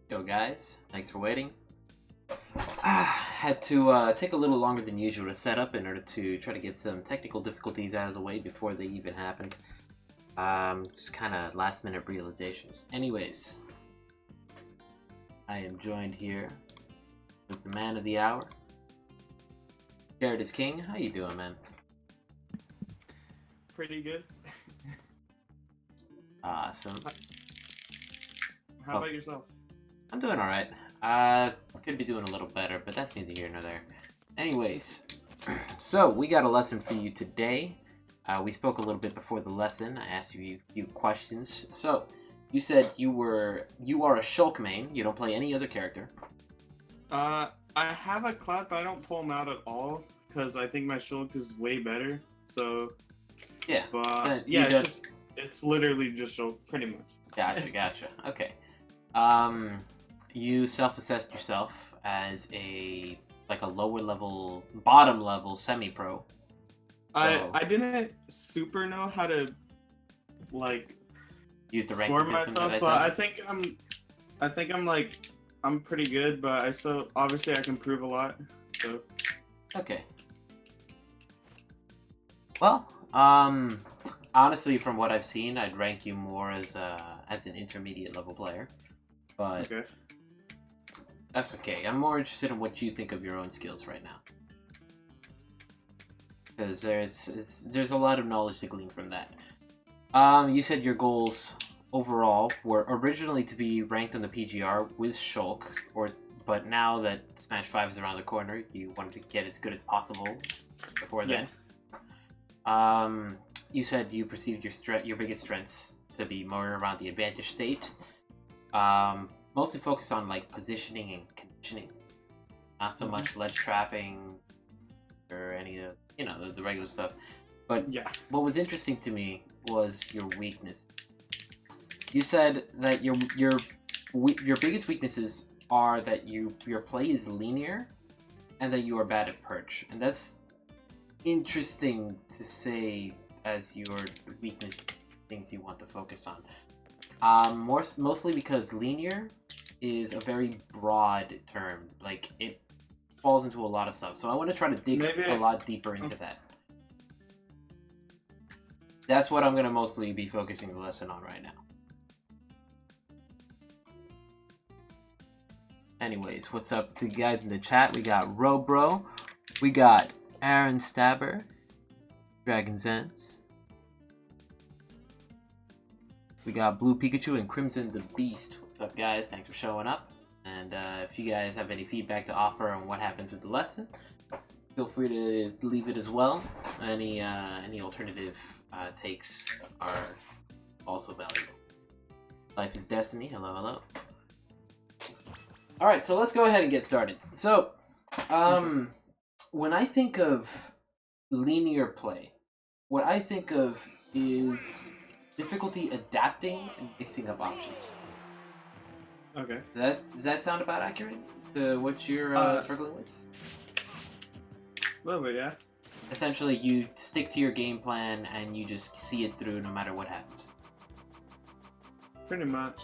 Yo guys, thanks for waiting. Had to take a little longer than usual to set up in order to try to get some technical difficulties out of the way before they even happened. Just kind of last minute realizations. Anyways, I am joined here with the man of the hour, Jared is King. How you doing, man? Pretty good. Awesome. How about yourself? I'm doing alright. Could be doing a little better, but that's neither here nor there. Anyways, so we got a lesson for you today. We spoke a little bit before the lesson. I asked you a few questions. So, you said you are a Shulk main. You don't play any other character. I have a Cloud, but I don't pull him out at all because I think my Shulk is way better. So Yeah. But yeah, it's literally just Shulk, pretty much. Gotcha. Okay. You self-assessed yourself as a lower level, bottom level semi-pro. I didn't super know how to use the score ranking system myself, that but I said. I'm pretty good, but I still obviously I can improve a lot. So Okay. Well, honestly, from what I've seen, I'd rank you more as an intermediate level player, but okay. That's okay. I'm more interested in what you think of your own skills right now, because there's a lot of knowledge to glean from that. You said your goals overall were originally to be ranked on the PGR with Shulk, but now that Smash 5 is around the corner, you wanted to get as good as possible before then. You said you perceived your biggest strengths to be more around the advantage state. Mostly focused on positioning and conditioning, not so much ledge trapping or any of the regular stuff. But yeah, what was interesting to me was your weakness. You said that your biggest weaknesses are that your play is linear and that you are bad at perch, and that's interesting to say as your weakness, things you want to focus on. Mostly because linear is a very broad term. It falls into a lot of stuff. So I want to try to dig a lot deeper into that. That's what I'm going to mostly be focusing the lesson on right now. Anyways, what's up to you guys in the chat? We got Robro. We got Aaron Stabber. Dragon Zens. We got Blue Pikachu and Crimson the Beast. What's up, guys? Thanks for showing up. And if you guys have any feedback to offer on what happens with the lesson, feel free to leave it as well. Any alternative takes are also valuable. Life is Destiny. Hello. All right, so let's go ahead and get started. So, when I think of linear play, what I think of is difficulty adapting and mixing up options. Okay. Does that sound about accurate to what you're struggling with? A little bit, yeah. Essentially, you stick to your game plan and you just see it through no matter what happens. Pretty much.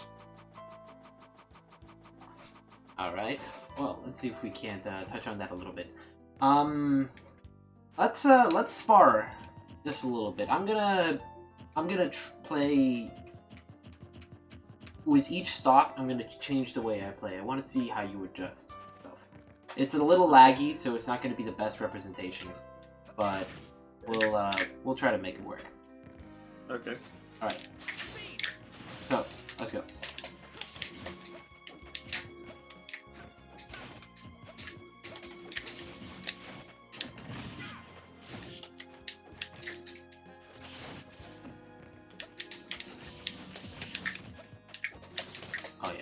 All right. Well, let's see if we can't touch on that a little bit. Let's spar just a little bit. I'm gonna play with each stock. I'm gonna change the way I play. I want to see how you adjust stuff. It's a little laggy, so it's not gonna be the best representation, but we'll try to make it work. Okay. All right. So let's go.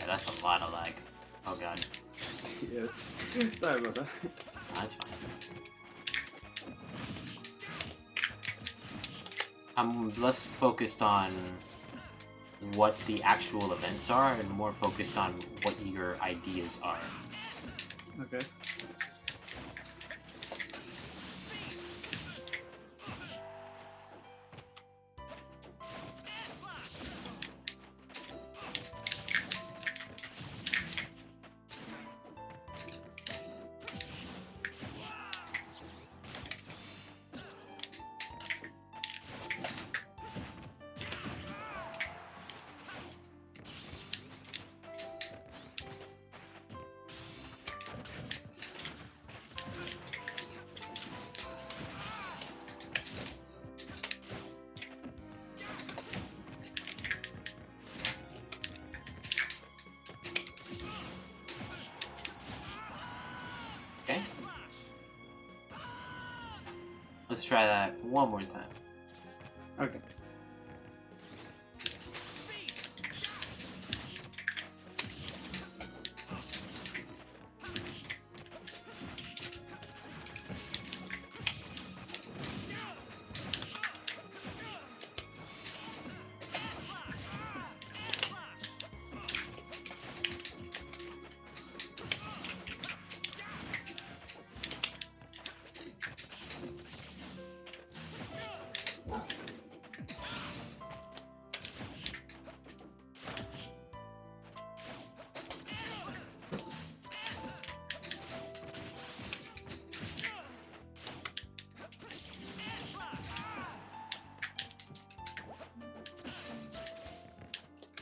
That's a lot of lag. Oh god. Yes. Sorry about that. That's fine. I'm less focused on what the actual events are and more focused on what your ideas are. Okay. try that one more time. Okay.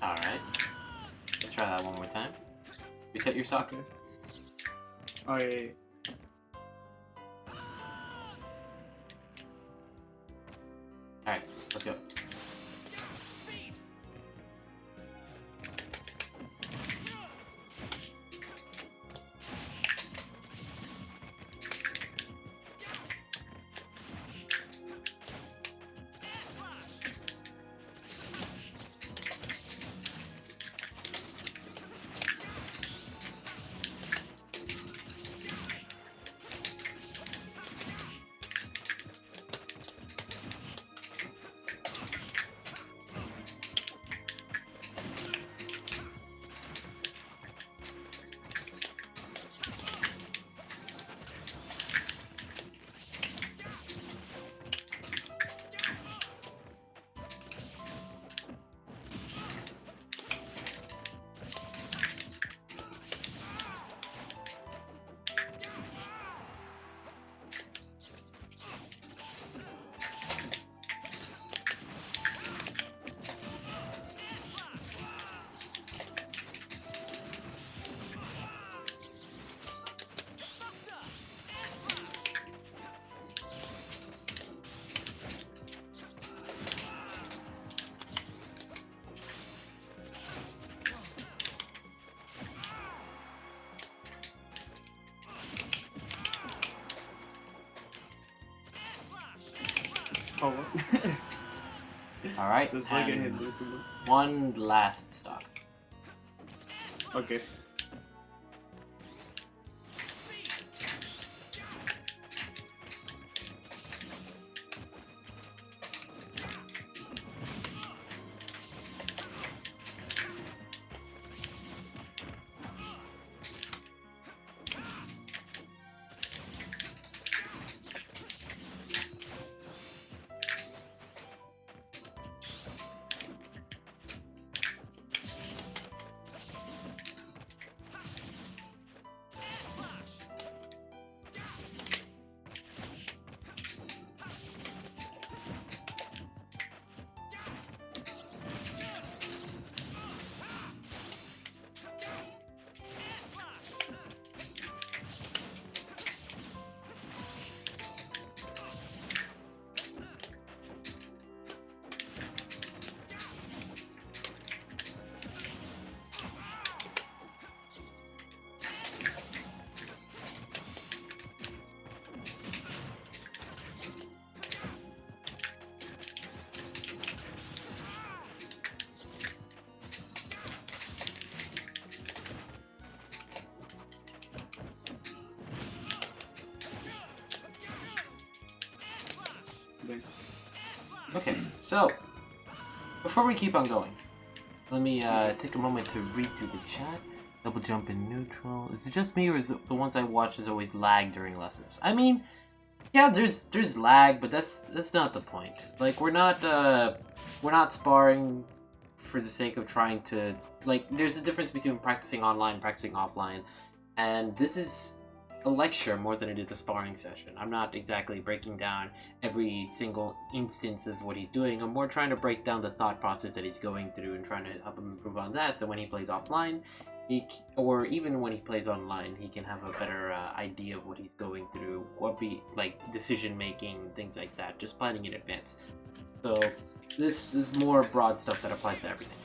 Alright. Let's try that one more time. Reset your stock. Okay. Oh yeah. Alright, let's go. Oh, what? Alright, Just like a and hit. one last stock. Okay. Okay, so before we keep on going, let me take a moment to read through the chat. Double jump in neutral. Is it just me, or is it the ones I watch is always lag during lessons? I mean, yeah, there's lag, but that's not the point. Like we're not sparring for the sake of trying to like. There's a difference between practicing online and practicing offline, and this is a lecture more than it is a sparring session. I'm not exactly breaking down every single instance of what he's doing. I'm more trying to break down the thought process that he's going through and trying to help him improve on that. So when he plays offline, or even when he plays online, he can have a better idea of what he's going through, what be like decision making, things like that. Just planning in advance. So this is more broad stuff that applies to everything.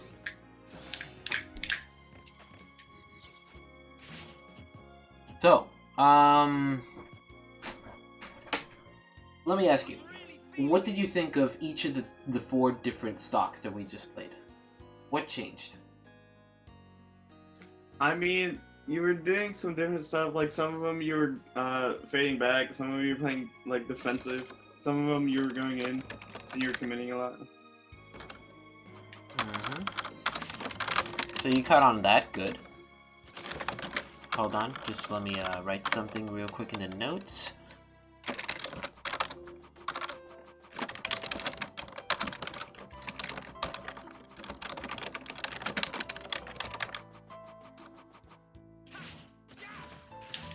So, let me ask you, what did you think of each of the 4 different stocks that we just played? What changed? I mean, you were doing some different stuff. Like some of them you were fading back. Some of them you were playing like defensive. Some of them you were going in and you were committing a lot. So you caught on that, good. Hold on, just let me write something real quick in the notes.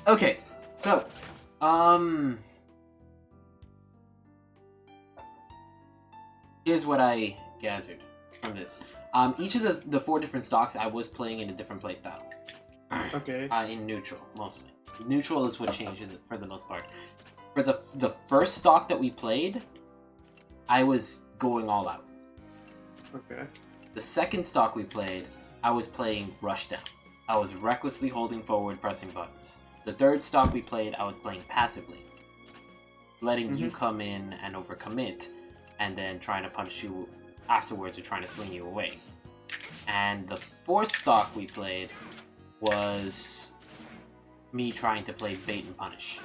Okay, so, here's what I gathered from this. Each of the 4 different stocks I was playing in a different playstyle. Okay. In neutral, mostly. Neutral is what changed for the most part. For the first stock that we played, I was going all out. Okay. The second stock we played, I was playing rushdown. I was recklessly holding forward, pressing buttons. The third stock we played, I was playing passively. Letting you come in and overcommit, and then trying to punish you afterwards or trying to swing you away. And the fourth stock we played was me trying to play bait and punish.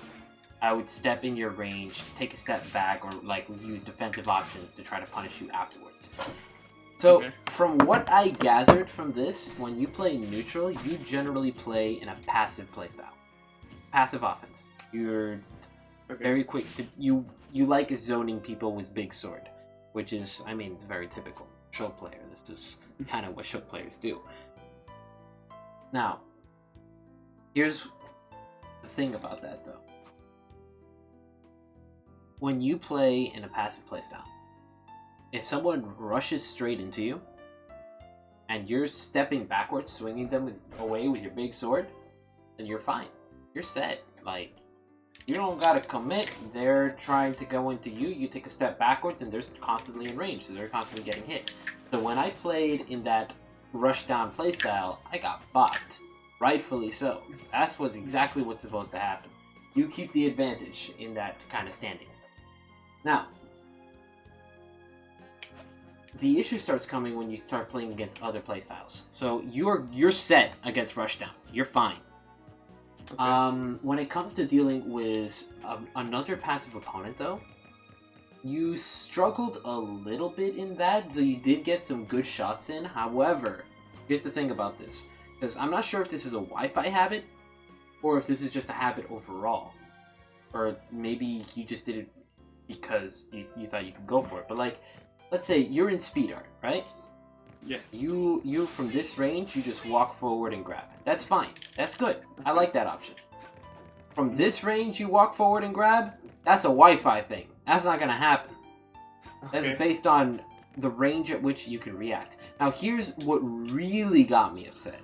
I would step in your range, take a step back, or like use defensive options to try to punish you afterwards. So, from what I gathered from this, when you play neutral, you generally play in a passive playstyle. Passive offense. You're very quick to you like zoning people with big sword, which is, I mean, it's very typical Shulk player. This is kind of what Shulk players do. Now, here's the thing about that though. When you play in a passive playstyle, if someone rushes straight into you, and you're stepping backwards, swinging them away with your big sword, then you're fine. You're set. Like, you don't gotta commit. They're trying to go into you. You take a step backwards, and they're constantly in range, so they're constantly getting hit. So when I played in that rushdown playstyle, I got bopped. Rightfully so. That was exactly what's supposed to happen. You keep the advantage in that kind of standing. Now, the issue starts coming when you start playing against other playstyles. So you're set against rushdown. You're fine. Okay. When it comes to dealing with another passive opponent, though, you struggled a little bit in that, though you did get some good shots in. However, here's the thing about this. Because I'm not sure if this is a Wi-Fi habit, or if this is just a habit overall. Or maybe you just did it because you thought you could go for it. But like, let's say you're in speed art, right? Yeah. You from this range, you just walk forward and grab. That's fine. That's good. I like that option. From this range, you walk forward and grab. That's a Wi-Fi thing. That's not gonna happen. That's based on the range at which you can react. Now, here's what really got me upset.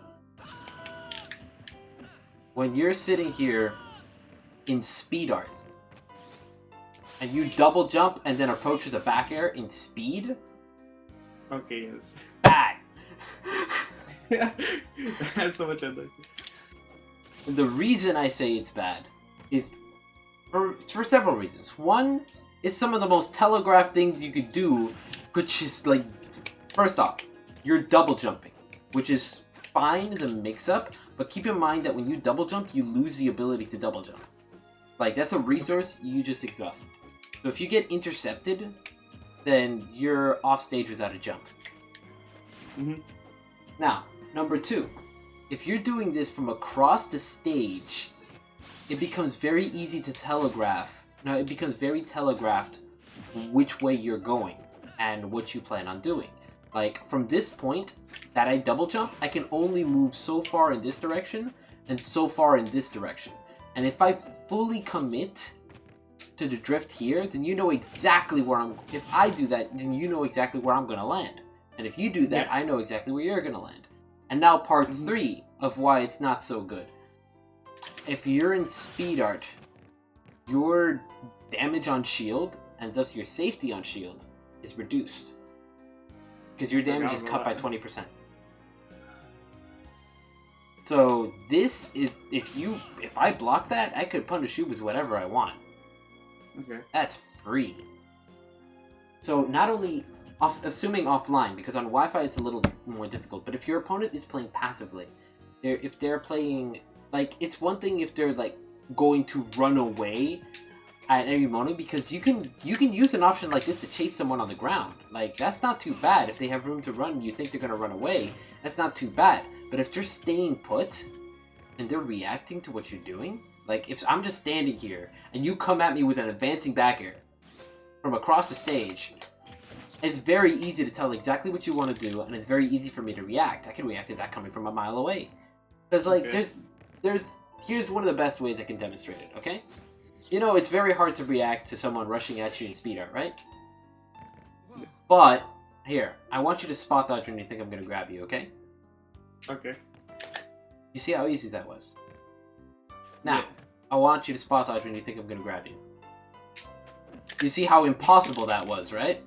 When you're sitting here in speed art, and you double jump and then approach with a back air in speed. Okay, yes. Bad. I have so much other. The reason I say it's bad is for several reasons. One, it's some of the most telegraphed things you could do, which is like, first off, you're double jumping, which is fine as a mix-up, but keep in mind that when you double jump, you lose the ability to double jump. Like, that's a resource you just exhausted. So if you get intercepted, then you're off stage without a jump. Now, number 2, if you're doing this from across the stage, it becomes very easy to telegraph. No, it becomes very telegraphed which way you're going and what you plan on doing. Like, from this point that I double jump, I can only move so far in this direction and so far in this direction. And if I fully commit to the drift here, then you know exactly where I'm... If I do that, then you know exactly where I'm going to land. And if you do that, I know exactly where you're going to land. And now part 3 of why it's not so good. If you're in speed art, your damage on shield, and thus your safety on shield, is reduced. Because your damage is cut by 20%. So this is... If I block that, I could punish you with whatever I want. Okay. That's free. So not only assuming offline, because on Wi-Fi it's a little more difficult. But if your opponent is playing passively, if they're playing like, it's one thing if they're like going to run away at every moment, because you can use an option like this to chase someone on the ground. Like, that's not too bad. If they have room to run and you think they're gonna run away, that's not too bad. But if they're staying put and they're reacting to what you're doing, like if I'm just standing here and you come at me with an advancing back air from across the stage, it's very easy to tell exactly what you want to do, and it's very easy for me to react. I can react to that coming from a mile away. Because like here's one of the best ways I can demonstrate it, okay? You know, it's very hard to react to someone rushing at you in speed art, right? But, here, I want you to spot dodge when you think I'm going to grab you, okay? Okay. You see how easy that was? Now, I want you to spot dodge when you think I'm going to grab you. You see how impossible that was, right?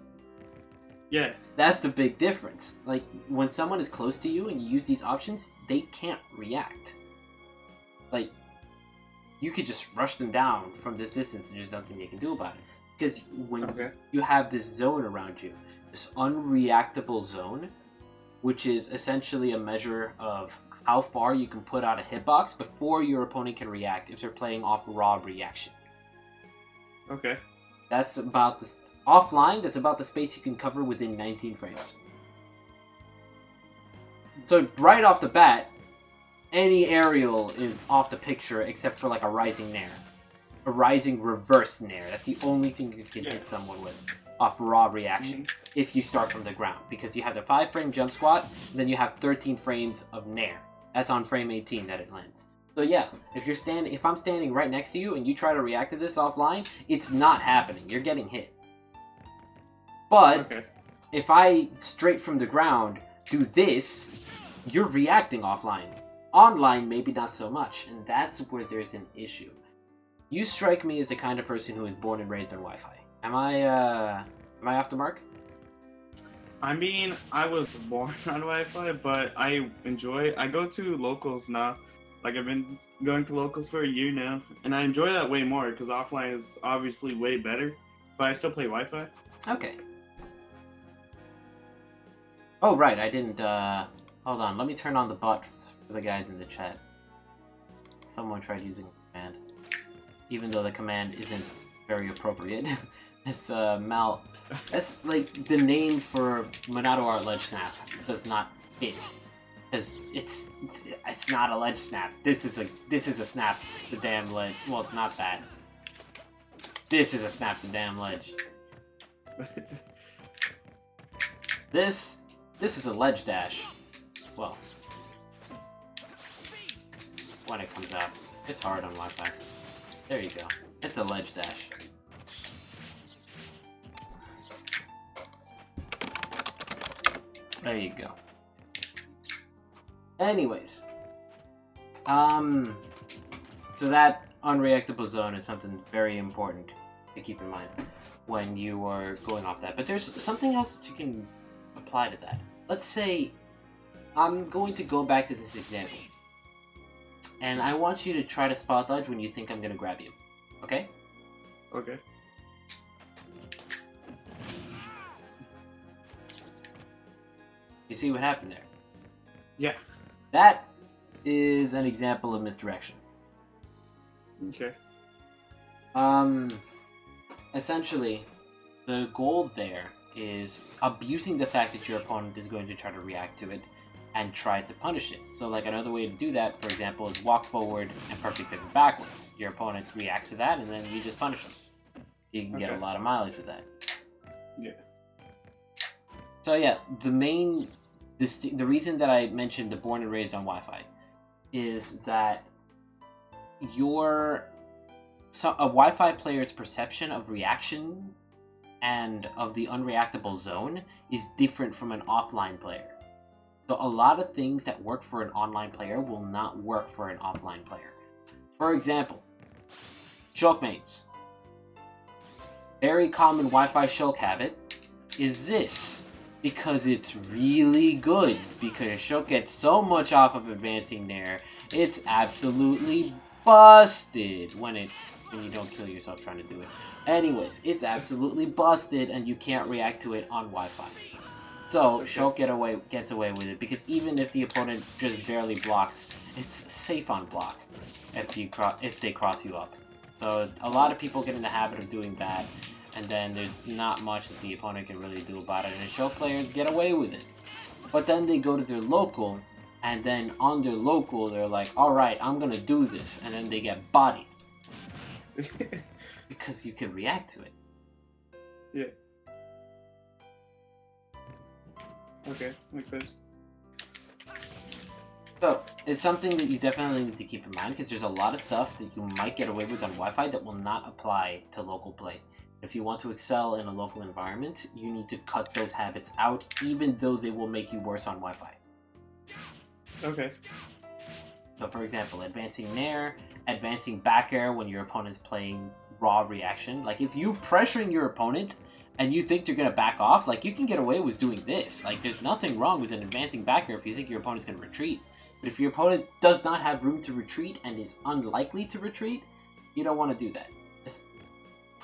Yeah. That's the big difference. Like, when someone is close to you and you use these options, they can't react. Like, you could just rush them down from this distance and there's nothing they can do about it. Because when you have this zone around you, this unreactable zone, which is essentially a measure of how far you can put out a hitbox before your opponent can react if they're playing off raw reaction. Okay. That's about the... Offline, that's about the space you can cover within 19 frames. So right off the bat, any aerial is off the picture except for like a rising nair. A rising reverse nair. That's the only thing you can hit someone with off raw reaction if you start from the ground. Because you have the 5-frame jump squat, and then you have 13 frames of nair. That's on frame 18 that it lands. So yeah, if I'm standing right next to you and you try to react to this offline, it's not happening. You're getting hit. But if I, straight from the ground, do this, you're reacting offline. Online, maybe not so much, and that's where there's an issue. You strike me as the kind of person who is born and raised on Wi-Fi. Am I off the mark? I mean, I was born on Wi-Fi, but I go to locals now. Like, I've been going to locals for a year now, and I enjoy that way more, because offline is obviously way better, but I still play Wi-Fi. Okay. Oh, right, I didn't, hold on, let me turn on the bot for the guys in the chat. Someone tried using a command. Even though the command isn't very appropriate. It's, that's, like, the name for Monado Art Ledge Snap does not fit. Because it's not a ledge snap. This is a snap the damn ledge. Well, not that. This is a snap the damn ledge. This is a ledge dash. Well, when it comes out, it's hard on Wi-Fi. There you go. It's a ledge dash. There you go. Anyways, so that unreactable zone is something very important to keep in mind when you are going off that. But there's something else that you can apply to that. Let's say I'm going to go back to this example, and I want you to try to spot dodge when you think I'm going to grab you. Okay? Okay. You see what happened there? Yeah. That is an example of misdirection. Okay. Essentially, the goal there is abusing the fact that your opponent is going to try to react to it and try to punish it. So like another way to do that, for example, is walk forward and perfect pivot backwards. Your opponent reacts to that and then you just punish them. You can get a lot of mileage with that. Yeah. So yeah, the reason that I mentioned the born and raised on Wi-Fi is that a Wi-Fi player's perception of reaction and of the unreactable zone is different from an offline player. So a lot of things that work for an online player will not work for an offline player. For example, choke mates. Very common Wi-Fi shulk habit is this, because it's really good, because shulk gets so much off of advancing there, it's absolutely busted when you don't kill yourself trying to do it. Anyways, it's absolutely busted, and you can't react to it on Wi-Fi. So Okay. Shulk gets away with it because even if the opponent just barely blocks, it's safe on block if they cross you up. So a lot of people get in the habit of doing that, and then there's not much that the opponent can really do about it, and Shulk players get away with it. But then they go to their local, and then on their local they're like, "All right, I'm gonna do this," and then they get bodied because you can react to it. Yeah. Okay, makes sense. So, it's something that you definitely need to keep in mind because there's a lot of stuff that you might get away with on Wi-Fi that will not apply to local play. If you want to excel in a local environment, you need to cut those habits out, even though they will make you worse on Wi-Fi. Okay. So, for example, advancing Nair, advancing back air when your opponent's playing raw reaction. Like, if you're pressuring your opponent and you think they're going to back off, like, you can get away with doing this. Like, there's nothing wrong with an advancing back air if you think your opponent's going to retreat. But if your opponent does not have room to retreat and is unlikely to retreat, you don't want to do that.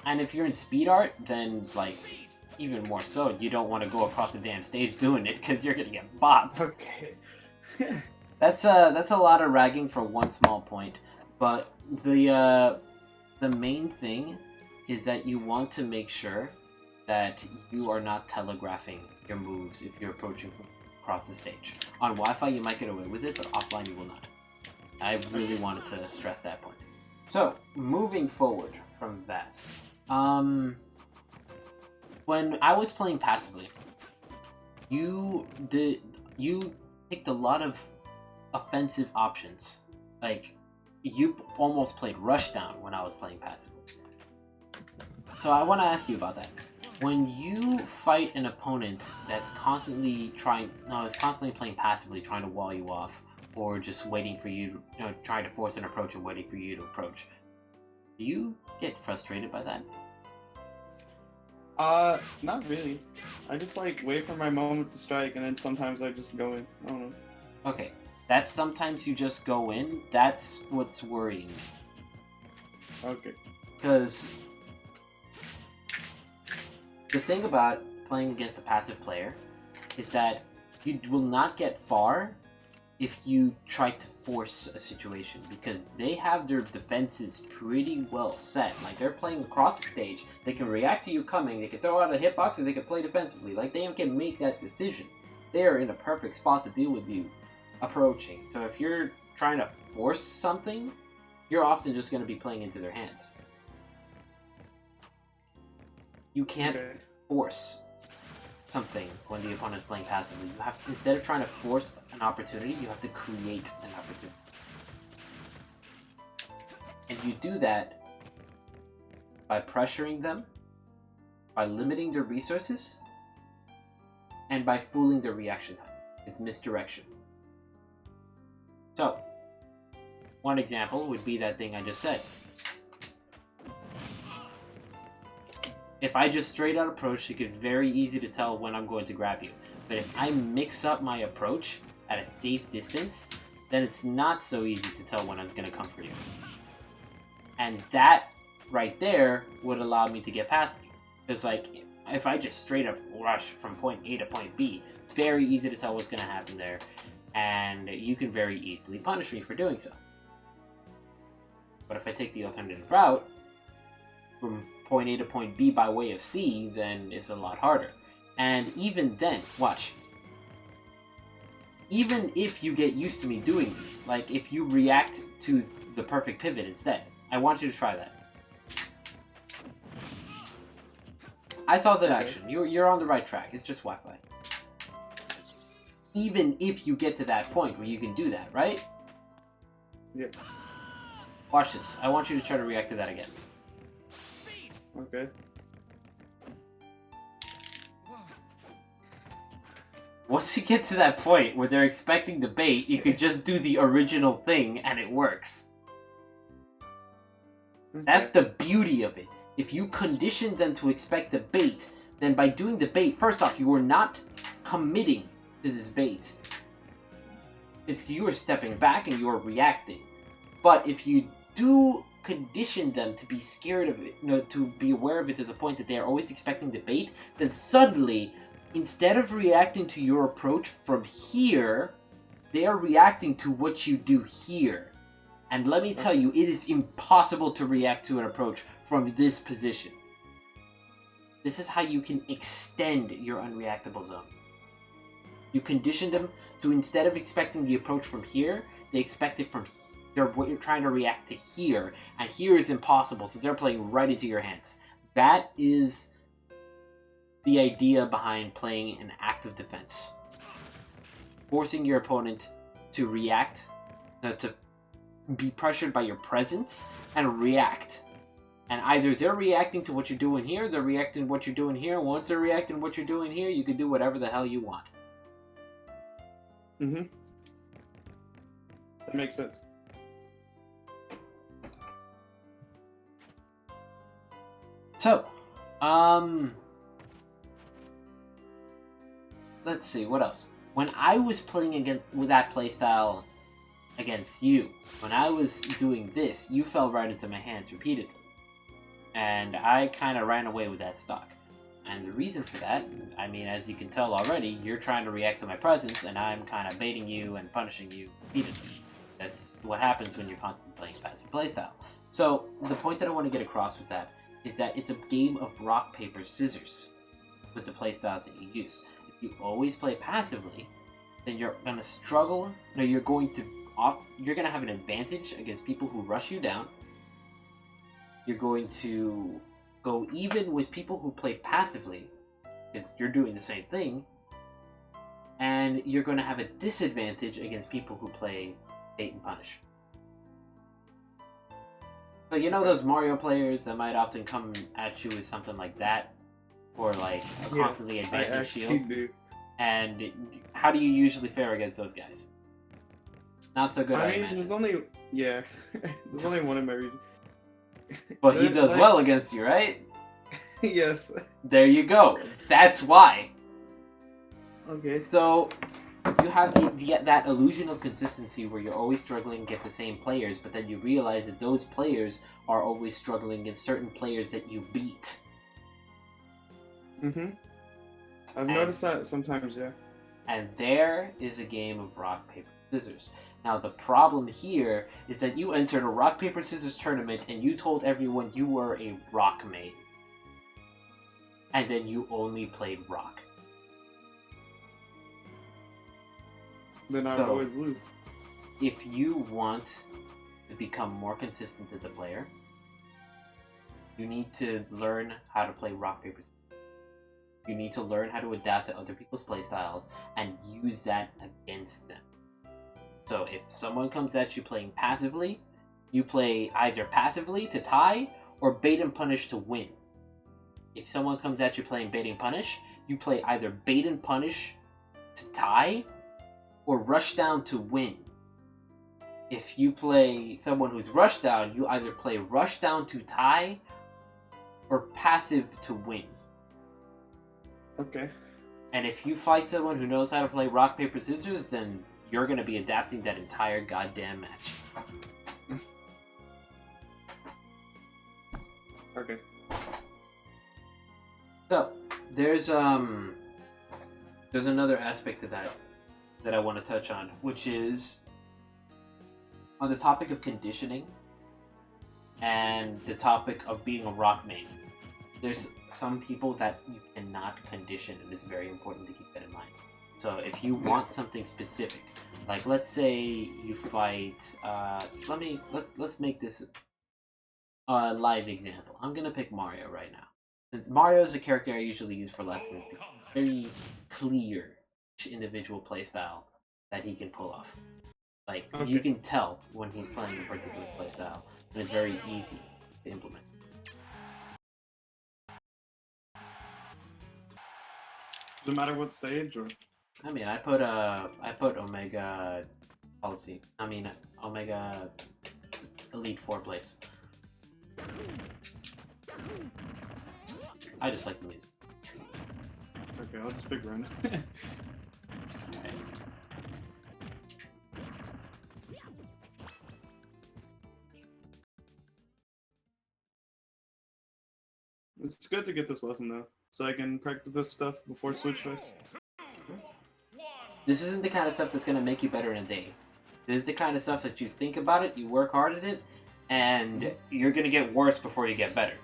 And if you're in speed art, then, like, even more so, you don't want to go across the damn stage doing it because you're going to get bopped. Okay. That's a lot of ragging for one small point, but the main thing is that you want to make sure that you are not telegraphing your moves if you're approaching from across the stage. On Wi-Fi, you might get away with it, but offline, you will not. I really wanted to stress that point. So, moving forward from that, when I was playing passively, you picked a lot of offensive options. Like, you almost played Rushdown when I was playing passively. So I want to ask you about that. When you fight an opponent that's constantly playing passively, trying to wall you off, or just waiting for you, trying to force an approach and waiting for you to approach, do you get frustrated by that? Not really. I just like wait for my moment to strike, and then sometimes I just go in. I don't know. Okay, that's sometimes you just go in. That's what's worrying me. Okay. Because the thing about playing against a passive player is that you will not get far if you try to force a situation, because they have their defenses pretty well set. Like, they're playing across the stage, they can react to you coming, they can throw out a hitbox, or they can play defensively. Like, they can make that decision. They are in a perfect spot to deal with you approaching. So if you're trying to force something, you're often just going to be playing into their hands. You can't force something when the opponent is playing passively. You have, instead of trying to force an opportunity, you have to create an opportunity. And you do that by pressuring them, by limiting their resources, and by fooling their reaction time. It's misdirection. So, one example would be that thing I just said. If I just straight out approach, it's very easy to tell when I'm going to grab you. But if I mix up my approach at a safe distance, then it's not so easy to tell when I'm going to come for you. And that right there would allow me to get past you. Because, like, if I just straight up rush from point A to point B, it's very easy to tell what's going to happen there. And you can very easily punish me for doing so. But if I take the alternative route, from point A to point B by way of C, then it's a lot harder. And even then, watch. Even if you get used to me doing this, like if you react to the perfect pivot instead, I want you to try that. I saw the action. You're on the right track. It's just Wi-Fi. Even if you get to that point where you can do that, right? Yep. Watch this. I want you to try to react to that again. Okay. Once you get to that point where they're expecting the bait, you could just do the original thing and it works. Okay. That's the beauty of it. If you condition them to expect the bait, then by doing the bait, first off, you are not committing to this bait. You are stepping back and you are reacting. But if you do conditioned them to be scared of it, to be aware of it to the point that they are always expecting the bait, then suddenly, instead of reacting to your approach from here, they are reacting to what you do here. And let me tell you, it is impossible to react to an approach from this position. This is how you can extend your unreactable zone. You condition them to, instead of expecting the approach from here, they expect it from here. What you're trying to react to here, and here is impossible, so they're playing right into your hands. That is the idea behind playing an active defense. Forcing your opponent to react, to be pressured by your presence, and react. And either they're reacting to what you're doing here, they're reacting to what you're doing here. Once they're reacting to what you're doing here, you can do whatever the hell you want. Mm-hmm. That makes sense. So, let's see, what else? When I was playing against with that playstyle against you, when I was doing this, you fell right into my hands repeatedly. And I kind of ran away with that stock. And the reason for that, I mean, as you can tell already, you're trying to react to my presence, and I'm kind of baiting you and punishing you repeatedly. That's what happens when you're constantly playing a passive playstyle. So, the point that I want to get across is that it's a game of rock, paper, scissors with the playstyles that you use. If you always play passively, then you're going to struggle. No, you're going to have an advantage against people who rush you down. You're going to go even with people who play passively, because you're doing the same thing, and you're going to have a disadvantage against people who play bait and punish. So you know those Mario players that might often come at you with something like that, or like a constantly advancing shield? Do. And how do you usually fare against those guys? Not so good, I imagine. There's only one in my region. But he does well against you, right? Yes. There you go. That's why. Okay. So you have that illusion of consistency where you're always struggling against the same players, but then you realize that those players are always struggling against certain players that you beat. Mm-hmm. I've noticed that sometimes, yeah. And there is a game of rock, paper, scissors. Now, the problem here is that you entered a rock, paper, scissors tournament and you told everyone you were a rock main. And then you only played rock. Then I would always lose. If you want to become more consistent as a player, you need to learn how to play rock, paper, scissors. You need to learn how to adapt to other people's playstyles and use that against them. So if someone comes at you playing passively, you play either passively to tie or bait and punish to win. If someone comes at you playing bait and punish, you play either bait and punish to tie or rush down to win. If you play someone who's rush down, you either play rush down to tie or passive to win. Okay. And if you fight someone who knows how to play rock, paper, scissors, then you're going to be adapting that entire goddamn match. Okay. So, there's another aspect to that I want to touch on, which is on the topic of conditioning and the topic of being a rock main. There's some people that you cannot condition, and it's very important to keep that in mind. So if you want something specific, like let's say you fight, let's make this a live example. I'm gonna pick Mario right now. Since Mario is a character I usually use for lessons, because it's very clear each individual playstyle that he can pull off. Like, you can tell when he's playing a particular playstyle, and it's very easy to implement. Does it matter what stage, or? I mean, I put Omega policy. I mean, Omega Elite 4 place. I just like the music. Okay, I'll just pick run. Okay. It's good to get this lesson though, so I can practice this stuff before Switch Fest. This isn't the kind of stuff that's gonna make you better in a day. This is the kind of stuff that you think about it, you work hard at it, and you're gonna get worse before you get better.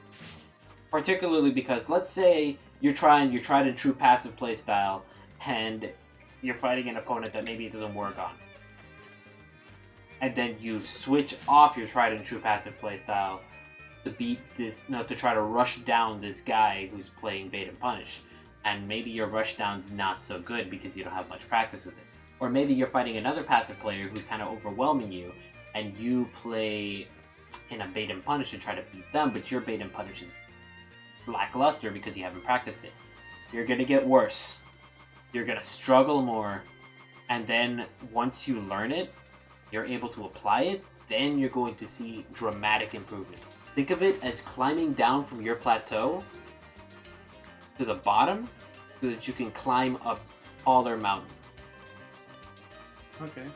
Particularly because, let's say you're trying your tried and true passive play style, and you're fighting an opponent that maybe it doesn't work on. And then you switch off your tried and true passive play style to beat this, to try to rush down this guy who's playing bait and punish. And maybe your rush down's not so good because you don't have much practice with it. Or maybe you're fighting another passive player who's kind of overwhelming you, and you play in a bait and punish to try to beat them, but your bait and punish is lackluster because you haven't practiced it. You're gonna get worse. You're gonna struggle more, and then once you learn it, you're able to apply it, then you're going to see dramatic improvement. Think of it as climbing down from your plateau to the bottom so that you can climb a taller mountain. Okay.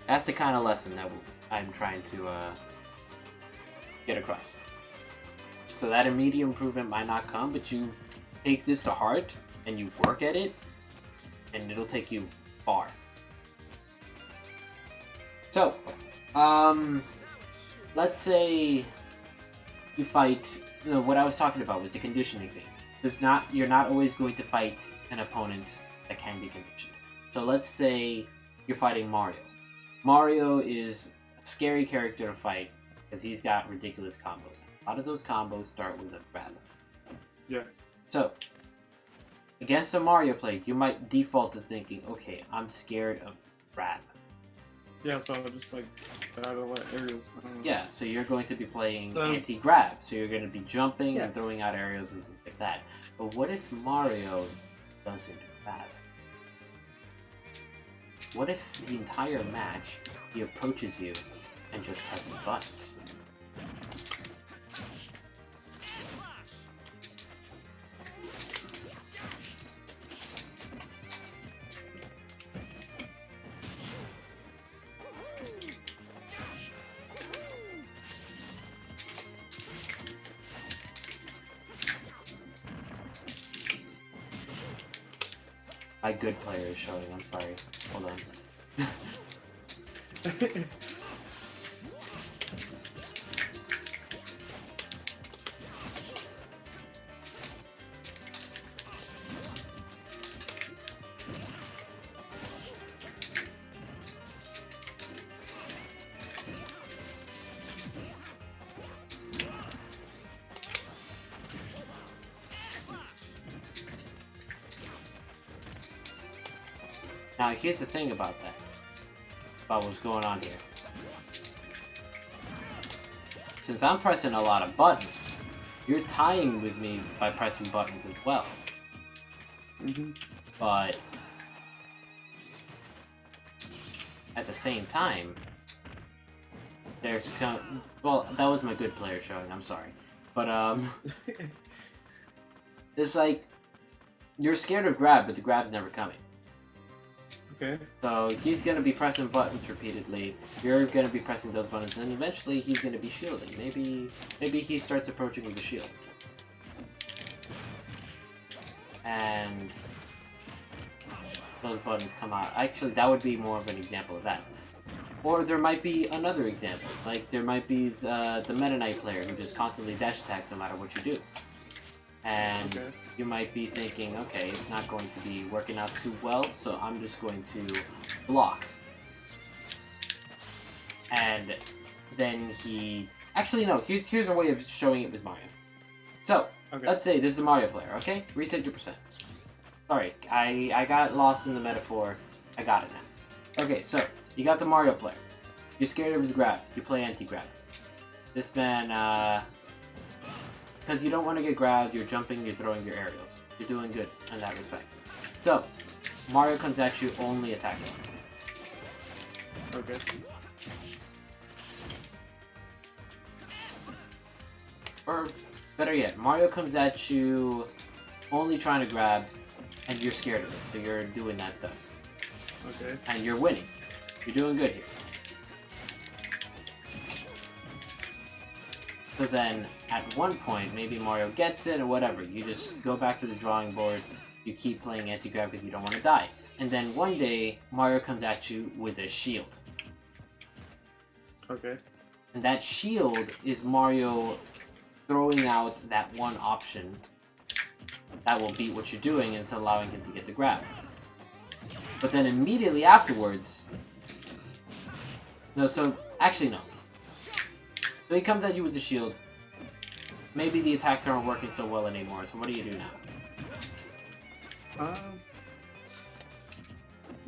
That's the kind of lesson that I'm trying to get across. So that immediate improvement might not come, but you take this to heart and you work at it, and it'll take you far. So, let's say you fight. What I was talking about was the conditioning thing. You're not always going to fight an opponent that can be conditioned. So let's say you're fighting Mario. Mario is a scary character to fight because he's got ridiculous combos. A lot of those combos start with a grab. Yes. So, against a Mario play, you might default to thinking, okay, I'm scared of grab. Yeah, so I'll just like battle at aerials. Yeah, so you're going to be playing So- anti-grab. So you're going to be jumping Yeah. and throwing out aerials and things like that. But what if Mario doesn't grab? What if the entire match he approaches you and just presses buttons? My good player is showing, I'm sorry. Hold on. Now, here's the thing about that. About what's going on here. Since I'm pressing a lot of buttons, you're tying with me by pressing buttons as well. But at the same time, well, that was my good player showing, I'm sorry. But it's like you're scared of grab, but the grab's never coming. Okay. So he's gonna be pressing buttons repeatedly. You're gonna be pressing those buttons, and eventually he's gonna be shielding. Maybe he starts approaching with a shield, and those buttons come out. Actually, that would be more of an example of that. Or there might be another example, like there might be the Meta Knight player who just constantly dash attacks no matter what you do. And you might be thinking, okay, it's not going to be working out too well, so I'm just going to block. And then he... Actually, no, here's a way of showing it with Mario. So, let's say this is a Mario player, okay? Reset your percent. Sorry, I got lost in the metaphor. I got it now. Okay, so, you got the Mario player. You're scared of his grab. You play anti-grab. This man, because you don't want to get grabbed, you're jumping, you're throwing your aerials. You're doing good in that respect. So, Mario comes at you only attacking. Okay. Or, better yet, Mario comes at you only trying to grab, and you're scared of it, so you're doing that stuff. Okay. And you're winning. You're doing good here. So then, at one point, maybe Mario gets it or whatever. You just go back to the drawing board. You keep playing anti-grab because you don't want to die. And then one day, Mario comes at you with a shield. Okay. And that shield is Mario throwing out that one option that will beat what you're doing and allowing him to get the grab. But then immediately afterwards... No, so... Actually, no. So he comes at you with the shield. Maybe the attacks aren't working so well anymore, so what do you do now?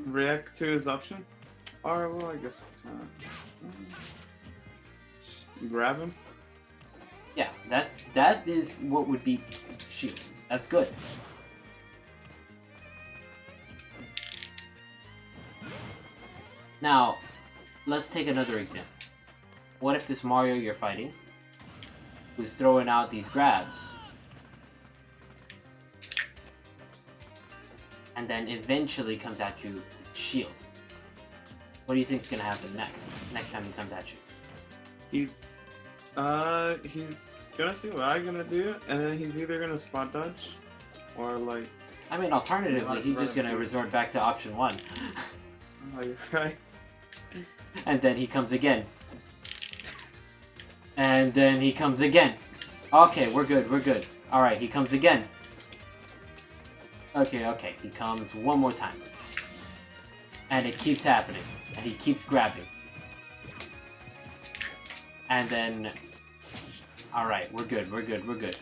React to his option? Or, well, I guess... grab him? Yeah, that is what would be shield. That's good. Now, let's take another example. What if this Mario you're fighting, who's throwing out these grabs, and then eventually comes at you with shield? What do you think is gonna happen next time he comes at you? He's gonna see what I'm gonna do, and then he's either gonna spot dodge, or like... I mean, alternatively, he's just gonna resort back to option 1. Oh, you're right. And then he comes again. And then he comes again. Okay, we're good, we're good. Alright, he comes again. Okay, he comes one more time. And it keeps happening. And he keeps grabbing. And then... Alright, we're good, we're good, we're good.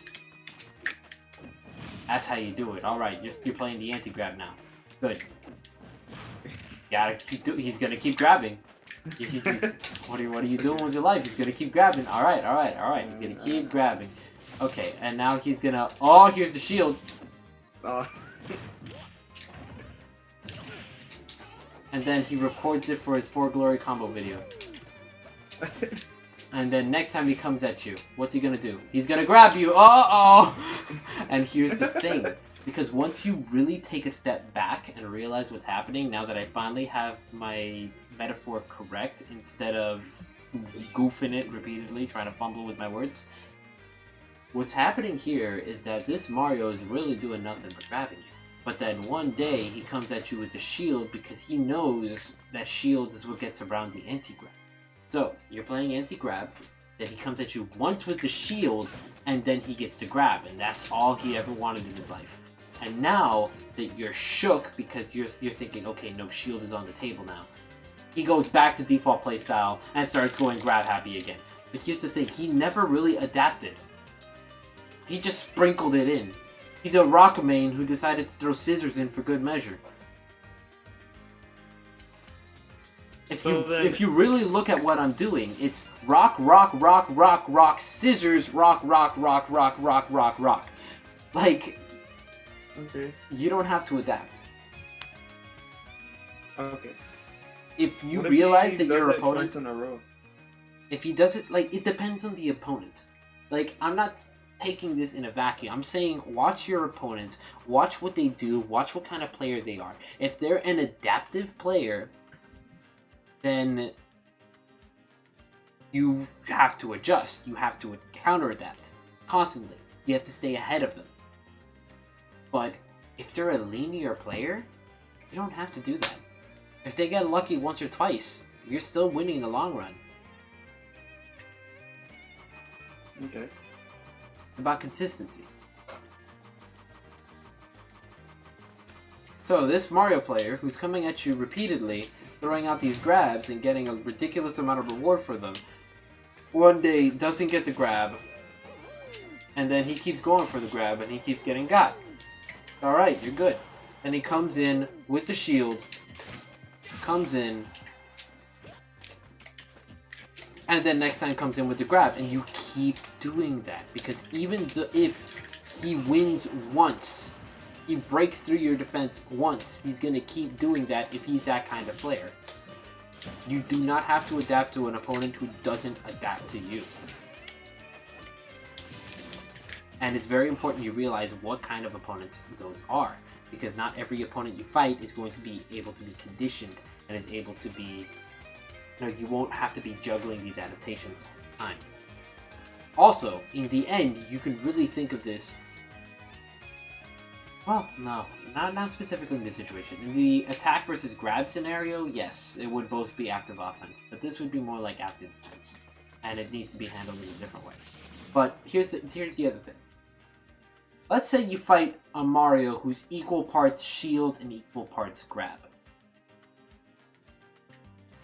That's how you do it. Alright, you're playing the anti-grab now. Good. Gotta keep he's gonna keep grabbing. What are you doing with your life? He's gonna keep grabbing. Alright. He's gonna keep grabbing. Okay, and now he's gonna... Oh, here's the shield. And then he records it for his 4 Glory combo video. And then next time he comes at you, what's he gonna do? He's gonna grab you! Uh-oh! And here's the thing. Because once you really take a step back and realize what's happening, now that I finally have my metaphor correct, instead of goofing it repeatedly, trying to fumble with my words, what's happening here is that this Mario is really doing nothing but grabbing you. But then one day, he comes at you with the shield because he knows that shield is what gets around the anti-grab. So, you're playing anti-grab, then he comes at you once with the shield, and then he gets to grab, and that's all he ever wanted in his life. And now that you're shook because you're thinking, okay, no, shield is on the table now, he goes back to default playstyle and starts going grab happy again. But here's the thing, he never really adapted. He just sprinkled it in. He's a rock main who decided to throw scissors in for good measure. If you really look at what I'm doing, it's rock, rock, rock, rock, rock, scissors, rock, rock, rock, rock, rock, rock, rock. Like, okay, you don't have to adapt. Okay. If you realize that your opponent, twice in a row? If he does it, like, it depends on the opponent. Like, I'm not taking this in a vacuum. I'm saying watch your opponent, watch what they do, watch what kind of player they are. If they're an adaptive player, then you have to adjust. You have to counter adapt constantly. You have to stay ahead of them. But if they're a linear player, you don't have to do that. If they get lucky once or twice, you're still winning in the long run. Okay. It's about consistency. So this Mario player, who's coming at you repeatedly, throwing out these grabs and getting a ridiculous amount of reward for them, one day doesn't get the grab, and then he keeps going for the grab and he keeps getting got. Alright, you're good. And he comes in with the shield, comes in, and then next time comes in with the grab, and you keep doing that, because even if he wins once, he breaks through your defense once, he's going to keep doing that if he's that kind of player. You do not have to adapt to an opponent who doesn't adapt to you. And it's very important you realize what kind of opponents those are, because not every opponent you fight is going to be able to be conditioned and is able to be... You won't have to be juggling these adaptations all the time. Also, in the end, you can really think of this. Well, no, not specifically in this situation. In the attack versus grab scenario, yes, it would both be active offense, but this would be more like active defense, and it needs to be handled in a different way. But here's the other thing. Let's say you fight a Mario who's equal parts shield and equal parts grab.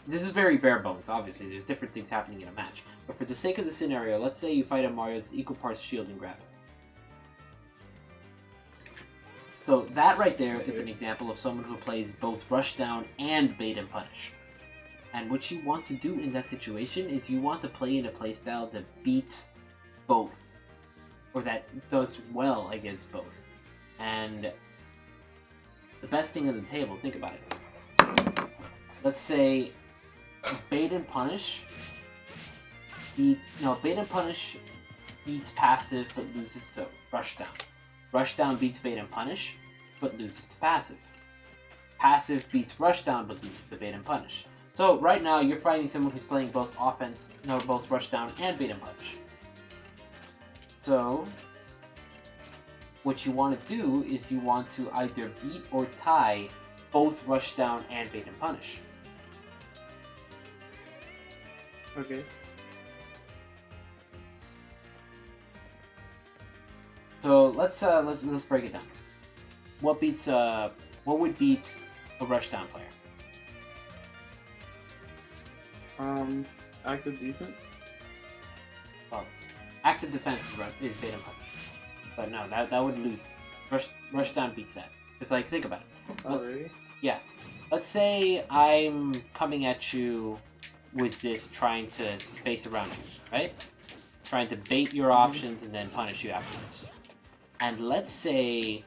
This is very bare bones, obviously. There's different things happening in a match. But for the sake of the scenario, let's say you fight a Mario that's equal parts shield and grab. So that right there is an example of someone who plays both rushdown and bait and punish. And what you want to do in that situation is you want to play in a playstyle that beats both. Or that does well against both. And the best thing on the table, think about it. Let's say bait and punish bait and punish beats passive but loses to rushdown. Rushdown beats bait and punish but loses to passive. Passive beats rushdown but loses to bait and punish. So right now you're fighting someone who's playing both both rushdown and bait and punish. So what you want to do is you want to either beat or tie both rushdown and bait and punish. Okay. So let's break it down. What would beat a rushdown player? Active defense. Oh, active defense is bait and punish. But no, that would lose. Rushdown beats that. It's like, think about it. Alright. Yeah. Let's say I'm coming at you with this, trying to space around you, right? Trying to bait your options and then punish you afterwards. And let's say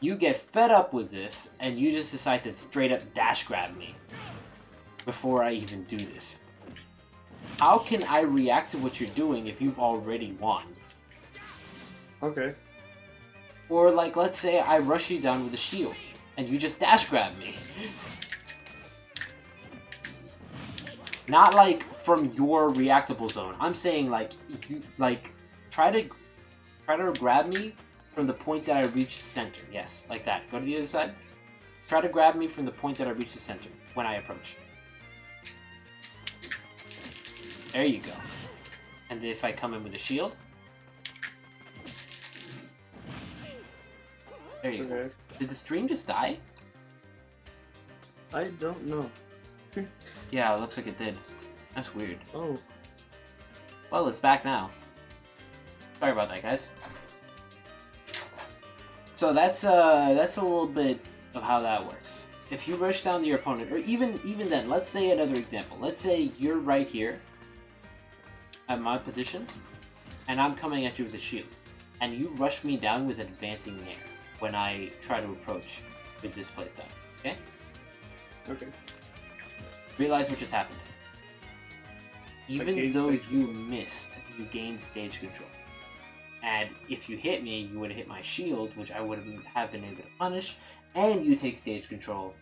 you get fed up with this and you just decide to straight up dash grab me before I even do this. How can I react to what you're doing if you've already won? Okay. Or like, let's say I rush you down with a shield and you just dash grab me. Not like from your reactable zone. I'm saying like you try to grab me from the point that I reach the center. Yes, like that. Go to the other side. Try to grab me from the point that I reach the center when I approach. There you go. And if I come in with a shield, there you go. Did the stream just die? I don't know. Yeah, it looks like it did. That's weird. Oh. Well, it's back now. Sorry about that, guys. So that's a little bit of how that works. If you rush down to your opponent, or even then, let's say another example. Let's say you're right here at my position, and I'm coming at you with a shield, and you rush me down with an advancing nair when I try to approach with this playstyle. Okay? Okay. Realize what just happened. Even though you missed, you gained stage control. And if you hit me, you would have hit my shield, which I would have been able to punish, and you take stage control.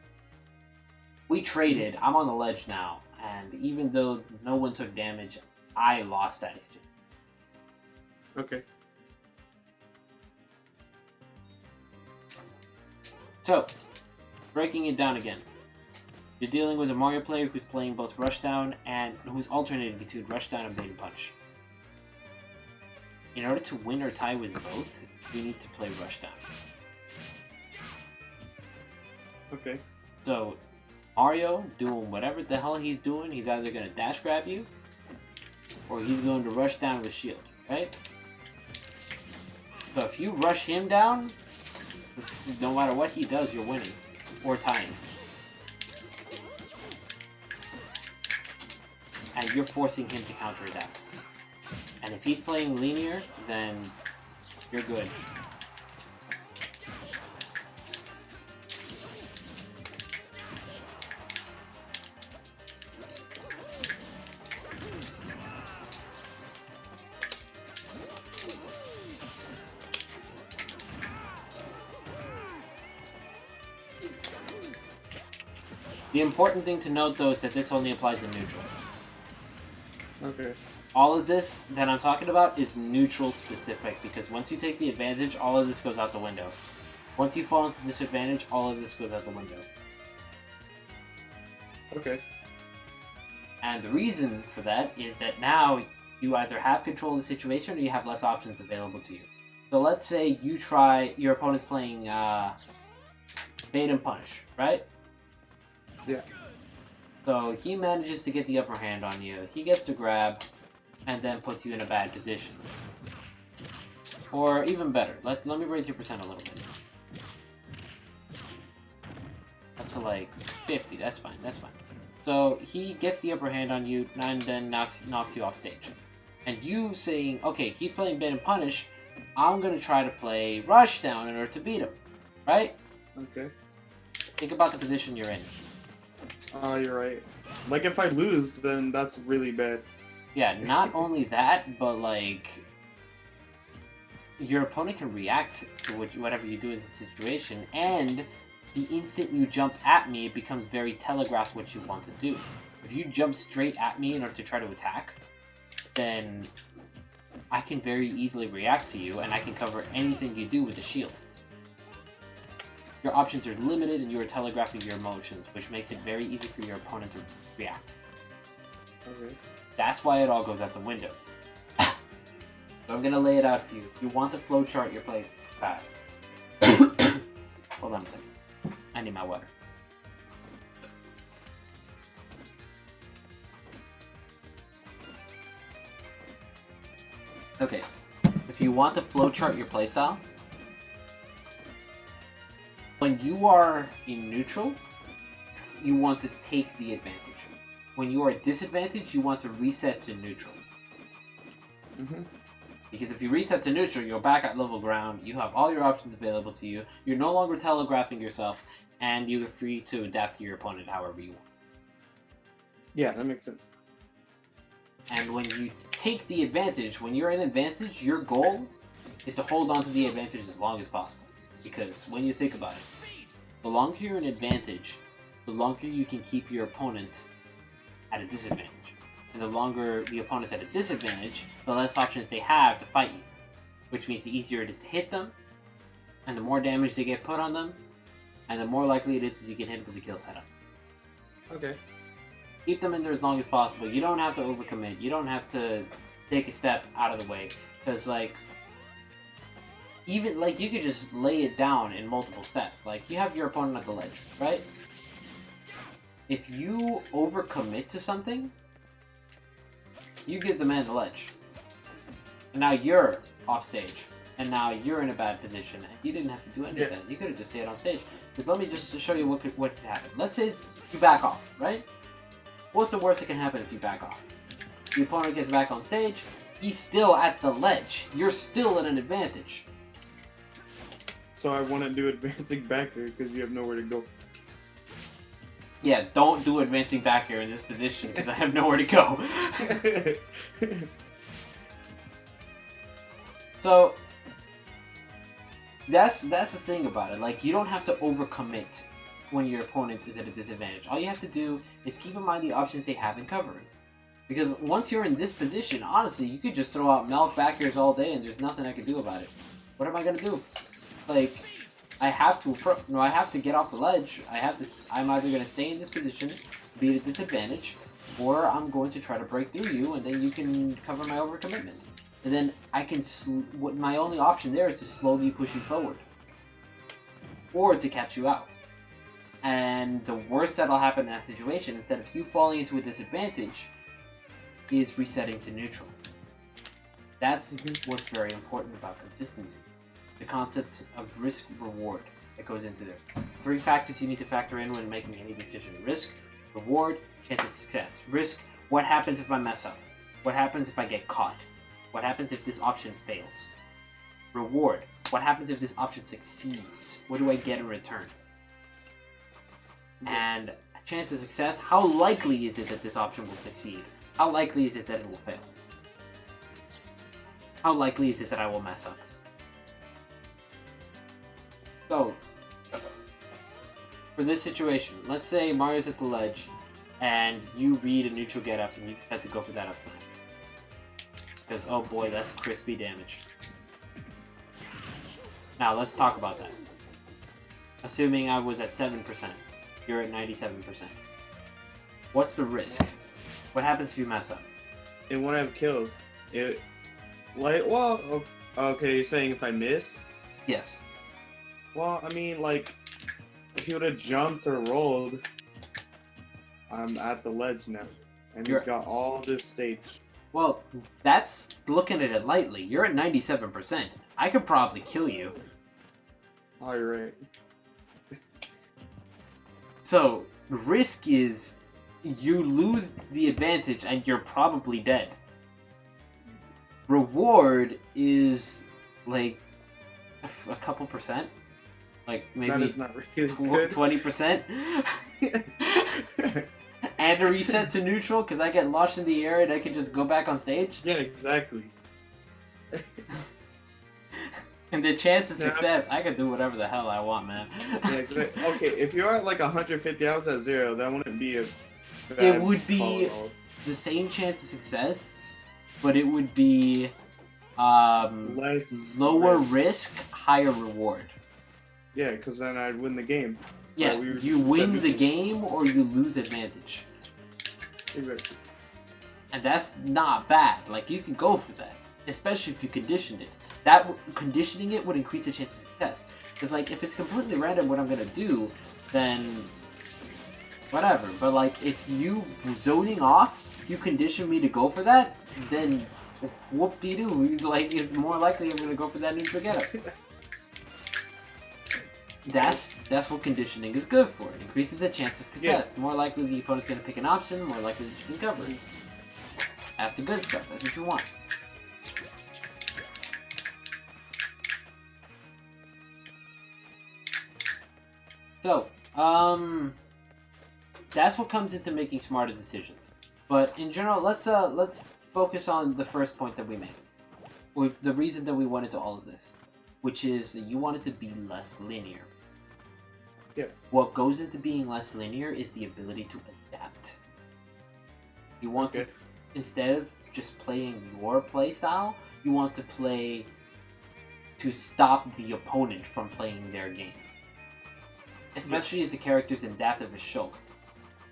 We traded. I'm on the ledge now, and even though no one took damage, I lost that exchange. Okay. So, breaking it down again. You're dealing with a Mario player who's playing both rushdown and who's alternating between rushdown and bait and punish. In order to win or tie with both, you need to play rushdown. Okay. So, Mario doing whatever the hell he's doing, he's either going to dash grab you, or he's going to rush down with shield, right? So if you rush him down, no matter what he does, you're winning, or tying. And you're forcing him to counter that. And if he's playing linear, then you're good. The important thing to note, though, is that this only applies in neutral. Okay. All of this that I'm talking about is neutral specific, because once you take the advantage, all of this goes out the window. Once you fall into disadvantage, all of this goes out the window. Okay. And the reason for that is that now you either have control of the situation or you have less options available to you. So let's say you try, your opponent's playing bait and punish, right? Yeah. So he manages to get the upper hand on you. He gets to grab and then puts you in a bad position. Or even better, let me raise your percent a little bit. Up to like 50, that's fine. So he gets the upper hand on you and then knocks you off stage. And you saying, okay, he's playing bait and punish, I'm gonna try to play rush down in order to beat him, right? Okay. Think about the position you're in. You're right. Like, if I lose, then that's really bad. Yeah, not only that, but like your opponent can react to whatever you do in the situation, and the instant you jump at me, it becomes very telegraphed what you want to do. If you jump straight at me in order to try to attack, then I can very easily react to you, and I can cover anything you do with a shield. Your options are limited, and you are telegraphing your emotions, which makes it very easy for your opponent to react. Okay. That's why it all goes out the window. So I'm gonna lay it out for you. If you want to flowchart your place, hold on a second. I need my water. Okay. If you want to flowchart your playstyle, when you are in neutral, you want to take the advantage. When you are at disadvantage, you want to reset to neutral. Mm-hmm. Because if you reset to neutral, you're back at level ground, you have all your options available to you, you're no longer telegraphing yourself, and you're free to adapt to your opponent however you want. Yeah, that makes sense. And when you take the advantage, when you're in advantage, your goal is to hold on to the advantage as long as possible. Because when you think about it, the longer you're in advantage, the longer you can keep your opponent at a disadvantage. And the longer the opponent's at a disadvantage, the less options they have to fight you. Which means the easier it is to hit them, and the more damage they get put on them, and the more likely it is that you can hit them with a kill setup. Okay. Keep them in there as long as possible. You don't have to overcommit. You don't have to take a step out of the way. Because, like, even, like, you could just lay it down in multiple steps. Like, you have your opponent at the ledge, right? If you overcommit to something, you give the man the ledge. And now you're off stage. And now you're in a bad position. And you didn't have to do any of that. You could have just stayed on stage. Because let me just show you what could happen. Let's say you back off, right? What's the worst that can happen if you back off? The opponent gets back on stage. He's still at the ledge. You're still at an advantage. So I want to do advancing back there because you have nowhere to go. Yeah, don't do advancing back here in this position because I have nowhere to go. So that's the thing about it. Like, you don't have to overcommit when your opponent is at a disadvantage. All you have to do is keep in mind the options they have in covering. Because once you're in this position, honestly, you could just throw out Malk back airs all day and there's nothing I can do about it. What am I gonna do? Like, I have to get off the ledge. I'm either gonna stay in this position, be at a disadvantage, or I'm going to try to break through you, and then you can cover my overcommitment. And then I can. My only option there is to slowly push you forward, or to catch you out. And the worst that'll happen in that situation, instead of you falling into a disadvantage, is resetting to neutral. That's what's very important about consistency. The concept of risk-reward that goes into there. 3 factors you need to factor in when making any decision. Risk, reward, chance of success. Risk, what happens if I mess up? What happens if I get caught? What happens if this option fails? Reward, what happens if this option succeeds? What do I get in return? And chance of success, how likely is it that this option will succeed? How likely is it that it will fail? How likely is it that I will mess up? So, for this situation, let's say Mario's at the ledge, and you read a neutral get up, and you decide to go for that up smash. because oh boy, that's crispy damage. Now let's talk about that. Assuming I was at 7%, you're at 97%. What's the risk? What happens if you mess up? It won't have killed. It, like, well, okay, you're saying if I missed? Yes. Well, I mean, like, if he would have jumped or rolled, I'm at the ledge now. And he's got all this stage. Well, that's looking at it lightly. You're at 97%. I could probably kill you. Oh, you're right. So, risk is you lose the advantage and you're probably dead. Reward is like a couple percent. Like maybe that is not really good. 20%. And a reset to neutral because I get launched in the air and I can just go back on stage. Yeah, exactly. And the chance of success, I could do whatever the hell I want, man. Yeah, exactly. Okay, if you're at like 150, I was at 0, that wouldn't be a bad it would be the same chance of success, but it would be lower risk, higher reward. Yeah, because then I'd win the game. Yeah, you win the game or you lose advantage. Exactly. And that's not bad. Like, you can go for that. Especially if you conditioned it. That conditioning it would increase the chance of success. Because, like, if it's completely random what I'm going to do, then whatever. But, like, if you zoning off, you condition me to go for that, then whoop-de-doo. Like, it's more likely I'm going to go for that neutral getup. That's what conditioning is good for. It increases the chance of success. Yeah. More likely the opponent's going to pick an option, more likely that you can cover. That's the good stuff. That's what you want. So, that's what comes into making smarter decisions. But in general, let's focus on the first point that we made. With the reason that we went into all of this, which is that you want it to be less linear. Yeah. What goes into being less linear is the ability to adapt. You want to, instead of just playing your playstyle, you want to play to stop the opponent from playing their game. Especially as the character's adaptive as Shulk,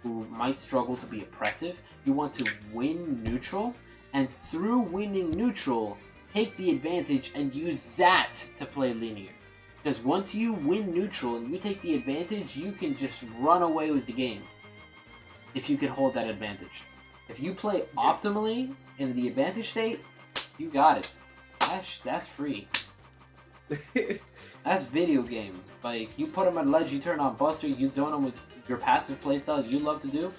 who might struggle to be oppressive. You want to win neutral, and through winning neutral, take the advantage and use that to play linear. Because once you win neutral and you take the advantage, you can just run away with the game. If you can hold that advantage. If you play optimally in the advantage state, you got it. That's free. That's video game. Like, you put them at ledge, you turn on Buster, you zone them with your passive playstyle you love to do.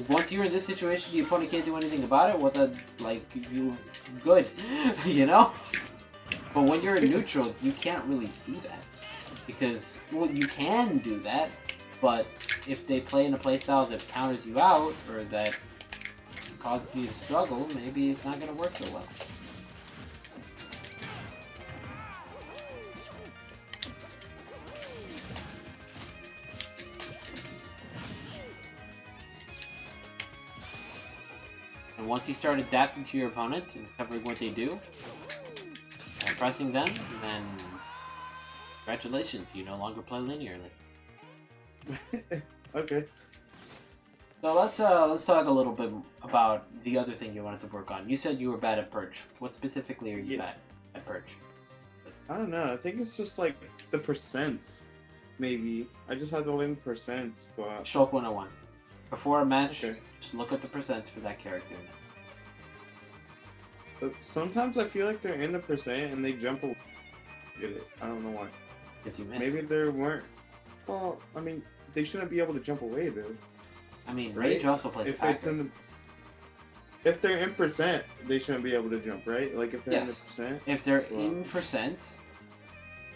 Once you're in this situation, the opponent can't do anything about it. What the, like, you good, you know? But when you're in neutral, you can't really do that. Because, well, you can do that, but if they play in a playstyle that counters you out, or that causes you to struggle, maybe it's not going to work so well. And once you start adapting to your opponent and covering what they do, and pressing them, then congratulations, you no longer play linearly. Okay. So let's talk a little bit about the other thing you wanted to work on. You said you were bad at perch. What specifically are you bad at perch? I don't know. I think it's just like the percents. Maybe I just had to learn percents, but Shulk 101. Before a match, just look at the percents for that character. But sometimes I feel like they're in the percent and they jump away. Get it? I don't know why. Because you missed. Maybe they weren't. Well, I mean, they shouldn't be able to jump away though. I mean, rage also plays a factor. If they're in percent, they shouldn't be able to jump, right? Like if they're in the percent. If they're in percent,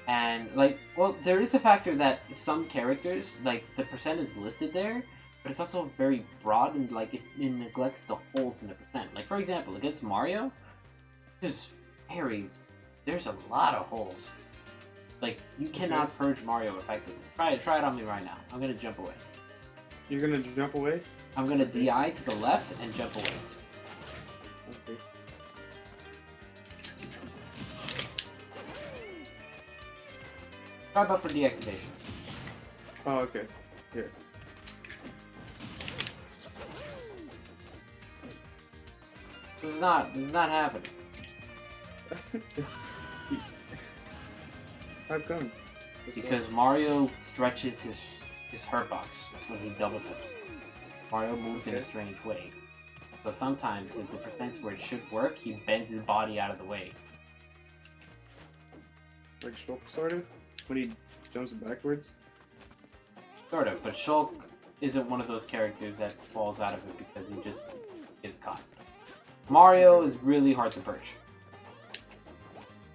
and like, well, there is a factor that some characters, like the percent is listed there, but it's also very broad and like it neglects the holes in the percent. Like for example, against Mario, there's a lot of holes. Like you cannot purge Mario effectively. Try it on me right now. I'm gonna jump away. You're gonna jump away? I'm gonna DI to the left and jump away. Okay. Try buffer deactivation. Oh, okay. Here. This is not happening. How come? Because Mario stretches his hurt box when he double jumps. Mario moves in a strange way. So sometimes, in the percents where it should work, he bends his body out of the way. Like Shulk sort of? When he jumps backwards? Sort of, but Shulk isn't one of those characters that falls out of it because he just is caught. Mario is really hard to perch.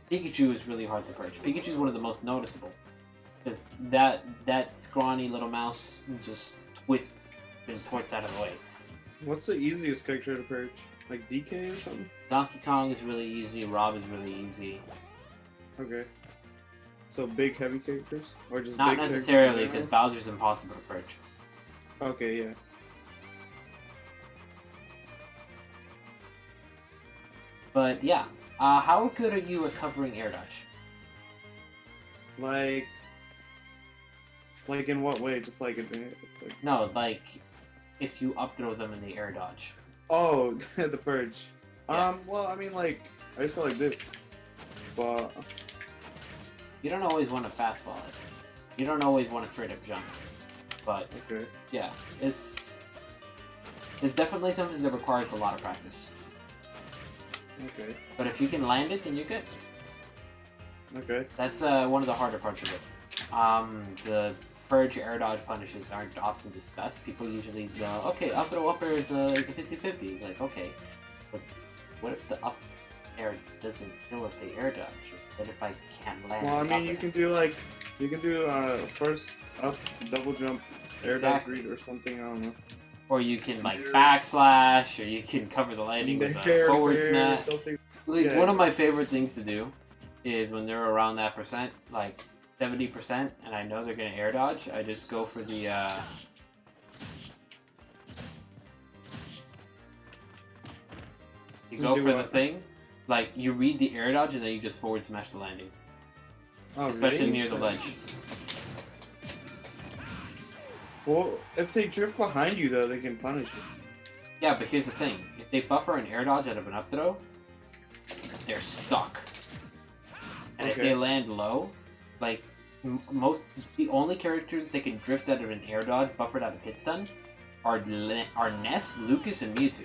Pikachu is really hard to perch. Pikachu is one of the most noticeable. Because that scrawny little mouse just twists and torts out of the way. What's the easiest character to perch? Like DK or something? Donkey Kong is really easy, Rob is really easy. Okay. So big heavy characters? Or just Not big necessarily, because Bowser's impossible to perch. Okay, yeah. But yeah, how good are you at covering air dodge? Like in what way? Just like No, like if you up throw them in the air dodge. Oh, the purge. Yeah. Well, I mean, like, I just feel like this. But You don't always want to fast fall it. You don't always want to straight up jump. But okay. yeah, it's definitely something that requires a lot of practice. Okay. But if you can land it, then you're good. Okay. That's one of the harder parts of it. The purge air dodge punishes aren't often discussed. People usually go, okay, up throw upper is a 50-50. It's like, okay, but what if the up air doesn't kill if they air dodge? What if I can't land? Well, I mean, you can do first up double jump air dodge read or something. I don't know. Or you can like backslash, or you can cover the landing with a forward smash. Like one of my favorite things to do is when they're around that percent, like 70%, and I know they're gonna air dodge, I just go for the you go for the thing, like you read the air dodge and then you just forward smash the landing. Oh, especially really? near the ledge. Well, if they drift behind you though, they can punish you. Yeah, but here's the thing: if they buffer an air dodge out of an up throw, they're stuck. And if they land low, like the only characters that can drift out of an air dodge buffered out of hit stun are Ness, Lucas, and Mewtwo.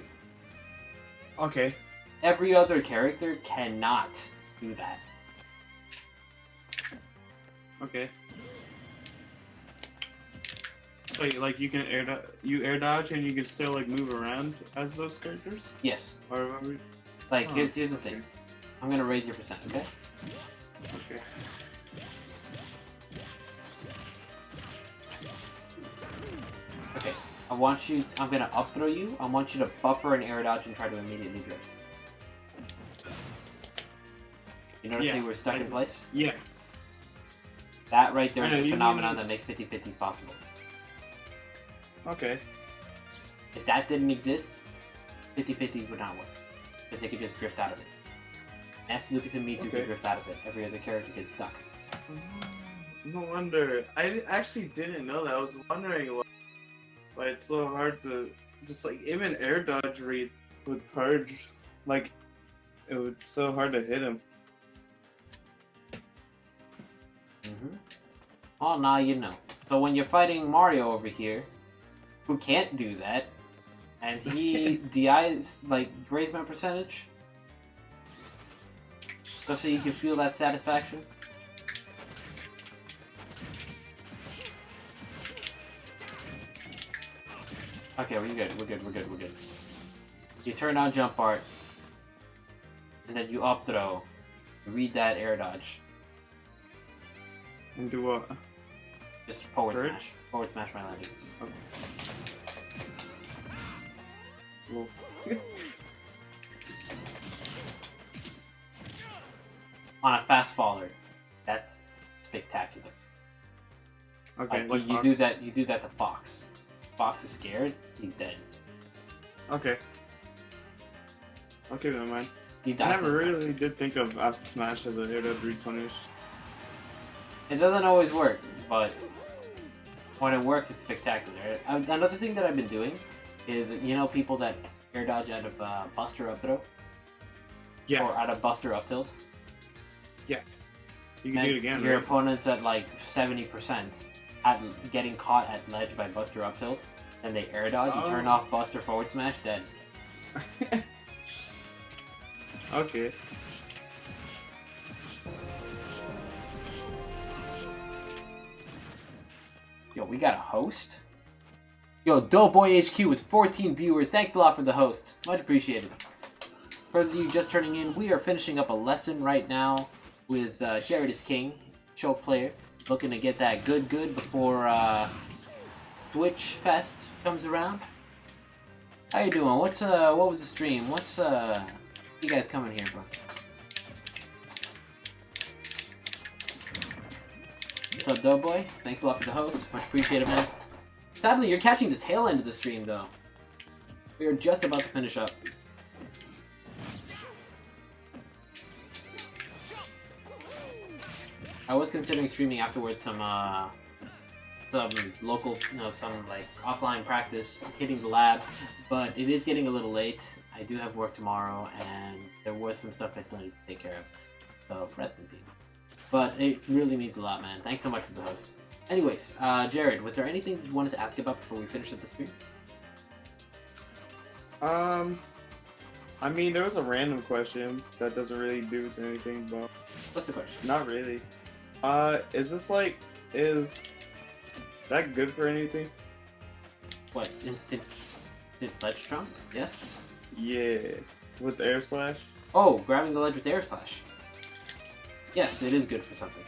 Okay. Every other character cannot do that. Okay. So like you can air dodge and you can still like move around as those characters? Yes. Or like here's the thing. I'm gonna raise your percent, okay? Okay. Okay. I'm gonna up throw you. I want you to buffer an air dodge and try to immediately drift. You notice they were stuck in place? Yeah. That right there is a phenomenon that makes 50-50s possible. Okay. If that didn't exist, 50-50 would not work. Because they could just drift out of it. Ness, Lucas, and Mewtwo could drift out of it. Every other character gets stuck. No wonder. I actually didn't know that. I was wondering why it's so hard to just like even air dodge reads with purge. Like it was so hard to hit him. Well, now you know. So when you're fighting Mario over here, who can't do that, and he DIs, like, raise my percentage, just so you can feel that satisfaction. Okay, we're good. You turn on jump art, and then you up throw, you read that air dodge. And do what? Just forward smash. Forward smash my landing. Okay. Well. On a fast faller, that's spectacular. Okay, like you do that. You do that to Fox. Fox is scared. He's dead. Okay. Okay, never mind. He I never really did think of after smash as an air dodge repunish. It doesn't always work, but when it works, it's spectacular. Another thing that I've been doing is, you know, people that air dodge out of Buster up throw? Yeah. Or out of Buster up tilt? Yeah. You can do it again, Your right? opponent's at like 70% at getting caught at ledge by Buster up tilt, and they air dodge, you turn off Buster forward smash, dead. Okay. Yo, we got a host? Yo, Doughboy HQ with 14 viewers. Thanks a lot for the host. Much appreciated. For those of you just turning in, we are finishing up a lesson right now with Jared is King, choke player, looking to get that good before Switch Fest comes around. How you doing? What was the stream? What's you guys coming here for? What's up, Doughboy? Thanks a lot for the host. Much appreciated, man. Sadly, you're catching the tail end of the stream, though. We are just about to finish up. I was considering streaming afterwards some local, some like offline practice, hitting the lab, but it is getting a little late. I do have work tomorrow, and there was some stuff I still need to take care of. So rest in peace. But it really means a lot, man. Thanks so much for the host. Anyways, Jared, was there anything you wanted to ask about before we finished up the stream? I mean, there was a random question that doesn't really do with anything, but What's the question? not really. Is that good for anything? What, instant ledge trump? Yes? Yeah, with air slash. Oh, grabbing the ledge with air slash. Yes, it is good for something.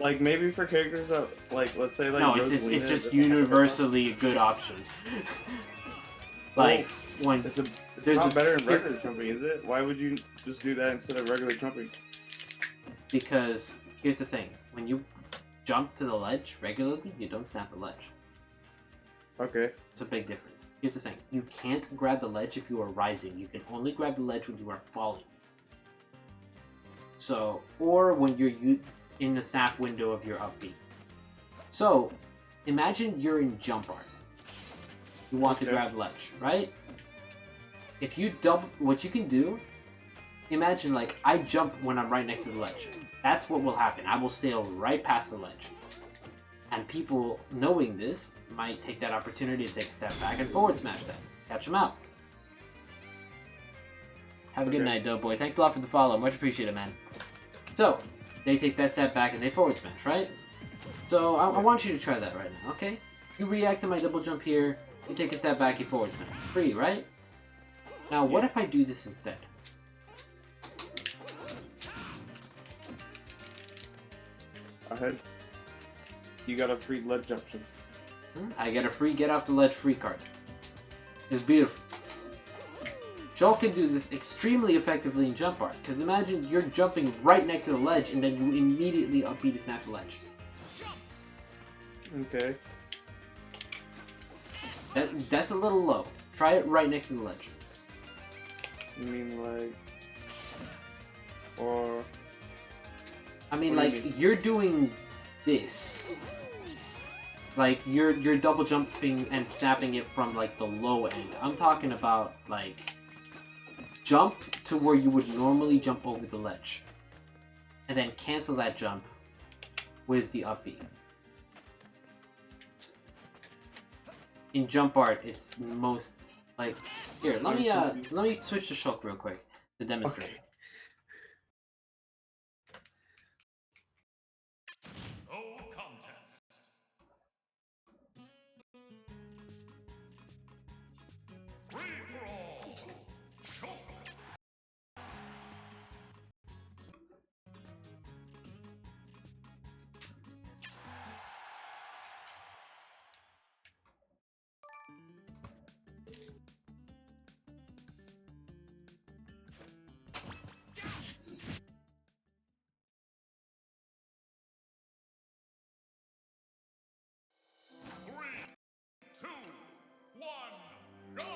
Like maybe for characters that, like, let's say like. No, it's just universally a good option. Like when it's there's not better than regular jumping, is it? Why would you just do that instead of regular jumping? Because here's the thing: when you jump to the ledge regularly, you don't snap the ledge. Okay. It's a big difference. Here's the thing: you can't grab the ledge if you are rising. You can only grab the ledge when you are falling. So, or when you're in the snap window of your up B. So, imagine you're in jump art. You want to grab the ledge, right? If you double, what you can do, imagine like I jump when I'm right next to the ledge. That's what will happen. I will sail right past the ledge. And people knowing this might take that opportunity to take a step back and forward smash that. Catch them out. Have a good night, Doughboy. Thanks a lot for the follow. Much appreciated, man. So, they take that step back and they forward smash, right? So, I want you to try that right now, okay? You react to my double jump here, you take a step back, you forward smash. Free, right? Now, what if I do this instead? Ahead. You got a free ledge option. I get a free get off the ledge free card. It's beautiful. Joel can do this extremely effectively in jump art, because imagine you're jumping right next to the ledge and then you immediately up B to snap the ledge. Okay. That's a little low. Try it right next to the ledge. You mean like... Or... I mean, What do you like, mean? you're doing this. Like, you're double jumping and snapping it from, like, the low end. I'm talking about, like, jump to where you would normally jump over the ledge. And then cancel that jump with the up B. In jump art, it's most, like... Here, let me switch to Shulk real quick to demonstrate. Okay.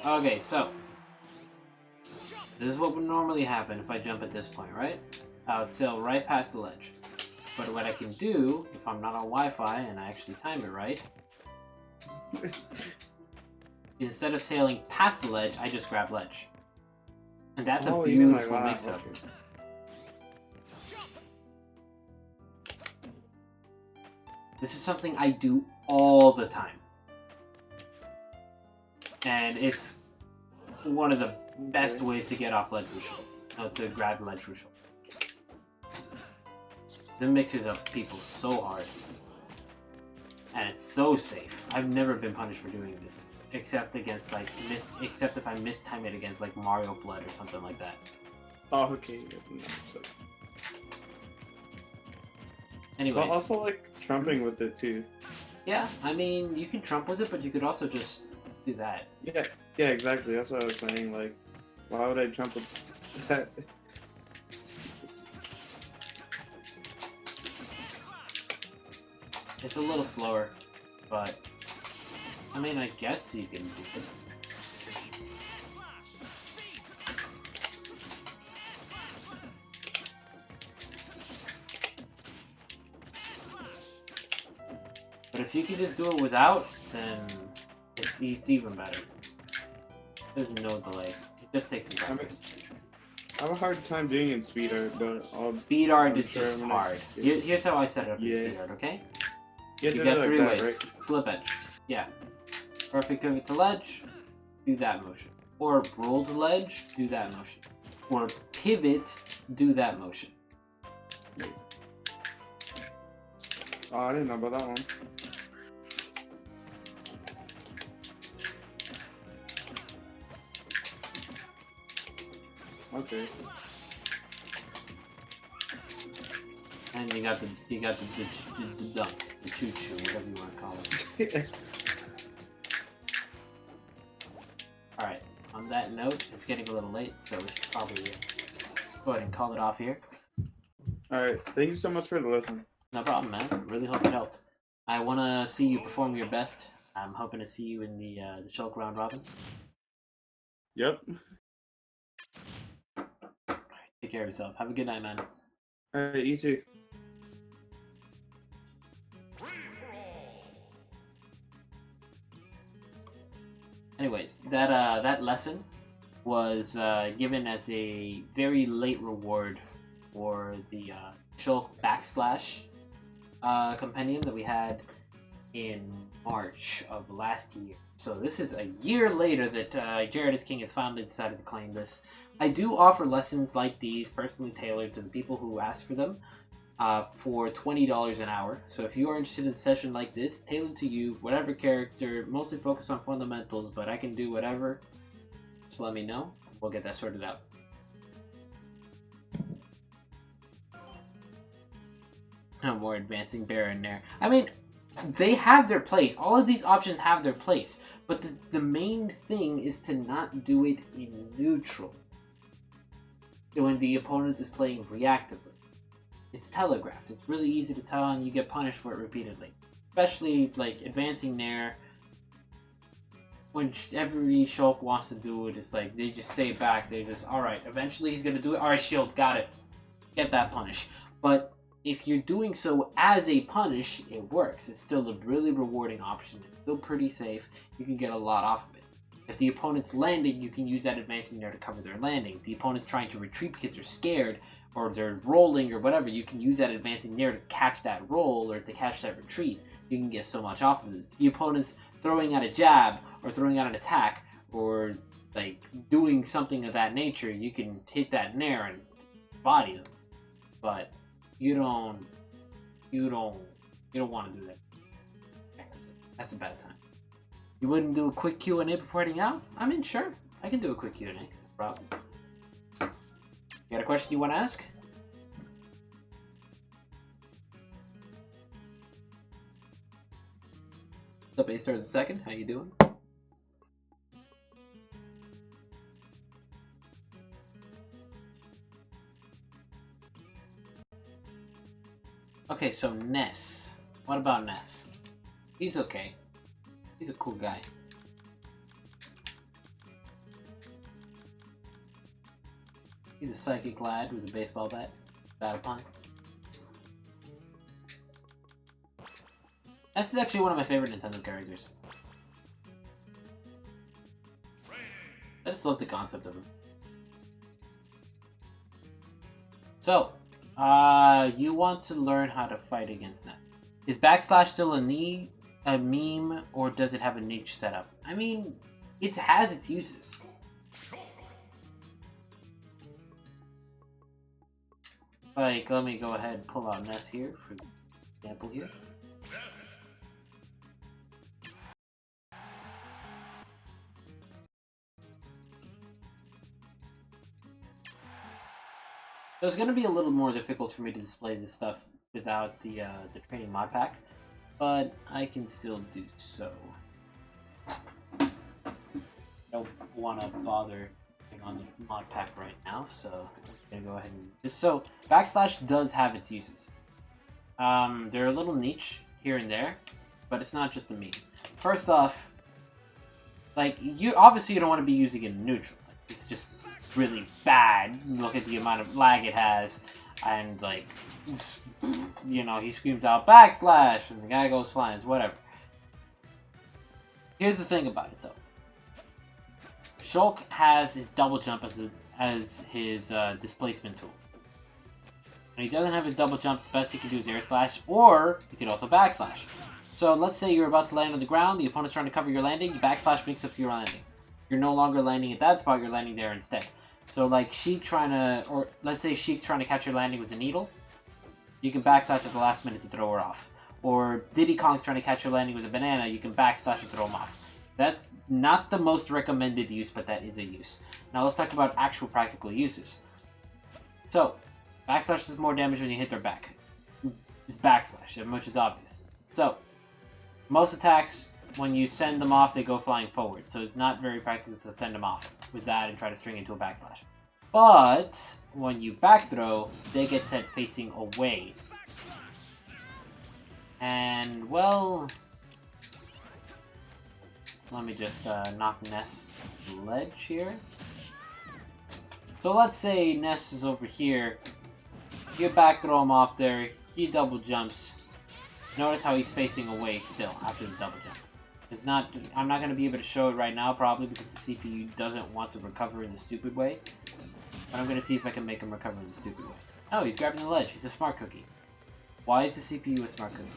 Okay, so this is what would normally happen if I jump at this point, right? I would sail right past the ledge. But what I can do, if I'm not on Wi-Fi and I actually time it right, instead of sailing past the ledge, I just grab ledge. And that's a beautiful mix-up. Okay. This is something I do all the time. And it's one of the best ways to get off ledge crucial. To grab ledge crucial. The mixes up people so hard. And it's so safe. I've never been punished for doing this. Except against like except if I mistime it against like Mario Flood or something like that. Oh, okay. Anyways. But also like trumping with it too. Yeah, I mean you can trump with it, but you could also just do that. Yeah, exactly. That's what I was saying. Like, why would I trump with that? It's a little slower, but I mean, I guess you can do it. But if you can just do it without, then it's even better. There's no delay. It just takes some practice. I have a hard time doing it in speed art, but speed art is just hard. Here's how I set it up in speed art, okay? You got three ways. Right? Slip edge. Yeah. Perfect pivot to ledge, do that motion. Or roll to ledge, do that motion. Or pivot, do that motion. Oh, I didn't know about that one. Okay. And you got the dunk, the choo-choo, whatever you want to call it. Alright, on that note, it's getting a little late, so we should probably go ahead and call it off here. Alright, thank you so much for the listen. No problem, man. Really hope it helped. I want to see you perform your best. I'm hoping to see you in the Shulk round robin. Yep. Take care of yourself. Have a good night, man. Alright, you too. Anyways, that lesson was given as a very late reward for the Shulk backslash compendium that we had in March of last year. So this is a year later that Jared is King has finally decided to claim this. I do offer lessons like these personally tailored to the people who ask for them for $20 an hour. So if you are interested in a session like this, tailored to you, whatever character, mostly focused on fundamentals, but I can do whatever, just let me know. We'll get that sorted out. No more advancing Baron there. I mean, they have their place. All of these options have their place. But the main thing is to not do it in neutral. When the opponent is playing reactively. It's telegraphed. It's really easy to tell and you get punished for it repeatedly. Especially like advancing Nair. When every Shulk wants to do it, it's like they just stay back. They just, alright, eventually he's going to do it. Alright, shield, got it. Get that punish. But if you're doing so as a punish, it works. It's still a really rewarding option. It's still pretty safe. You can get a lot off of it. If the opponent's landing, you can use that advancing Nair to cover their landing. If the opponent's trying to retreat because they're scared, or they're rolling or whatever, you can use that advancing Nair to catch that roll or to catch that retreat. You can get so much off of it. The opponent's throwing out a jab or throwing out an attack or like doing something of that nature, you can hit that Nair and body them. But you don't want to do that. That's a bad time. You wouldn't do a quick Q&A before heading out? I mean, sure. I can do a quick Q&A. No problem. You got a question you want to ask? What's up, A-Stars a second? How you doing? Okay, so Ness. What about Ness? He's okay. He's a cool guy. He's a psychic lad with a baseball bat. Battle pun. This is actually one of my favorite Nintendo characters. I just love the concept of him. So, you want to learn how to fight against Ness. Is backslash still a meme, or does it have a niche setup? I mean, it has its uses. Like, let me go ahead and pull out Ness here, for example here. So it's going to be a little more difficult for me to display this stuff without the training mod pack, but I can still do so. I don't want to bother on the mod pack right now, so I'm going to go ahead and just so backslash does have its uses. They're a little niche here and there, but it's not just a meme. First off, like you obviously you don't want to be using it in neutral. Like, it's just really bad. Look at the amount of lag it has, and like, you know, he screams out backslash, and the guy goes flying. It's whatever. Here's the thing about it, though. Shulk has his double jump as his displacement tool. When he doesn't have his double jump, the best he can do is air slash, or he could also backslash. So let's say you're about to land on the ground, the opponent's trying to cover your landing, you backslash makes up for your landing. You're no longer landing at that spot, you're landing there instead. So like Sheik trying to, or let's say Sheik's trying to catch your landing with a needle, you can backslash at the last minute to throw her off. Or Diddy Kong's trying to catch your landing with a banana, you can backslash and throw him off. That's not the most recommended use, but that is a use. Now let's talk about actual practical uses. So, backslash does more damage when you hit their back. It's backslash, which is obvious. So, most attacks, when you send them off, they go flying forward. So it's not very practical to send them off with that and try to string into a backslash. But when you back throw, they get sent facing away. And, well, let me just knock Ness to the ledge here. So let's say Ness is over here. You back throw him off there. He double jumps. Notice how he's facing away still after his double jump. It's not. I'm not going to be able to show it right now, probably because the CPU doesn't want to recover in the stupid way. But I'm going to see if I can make him recover in the stupid way. Oh, he's grabbing the ledge. He's a smart cookie. Why is the CPU a smart cookie?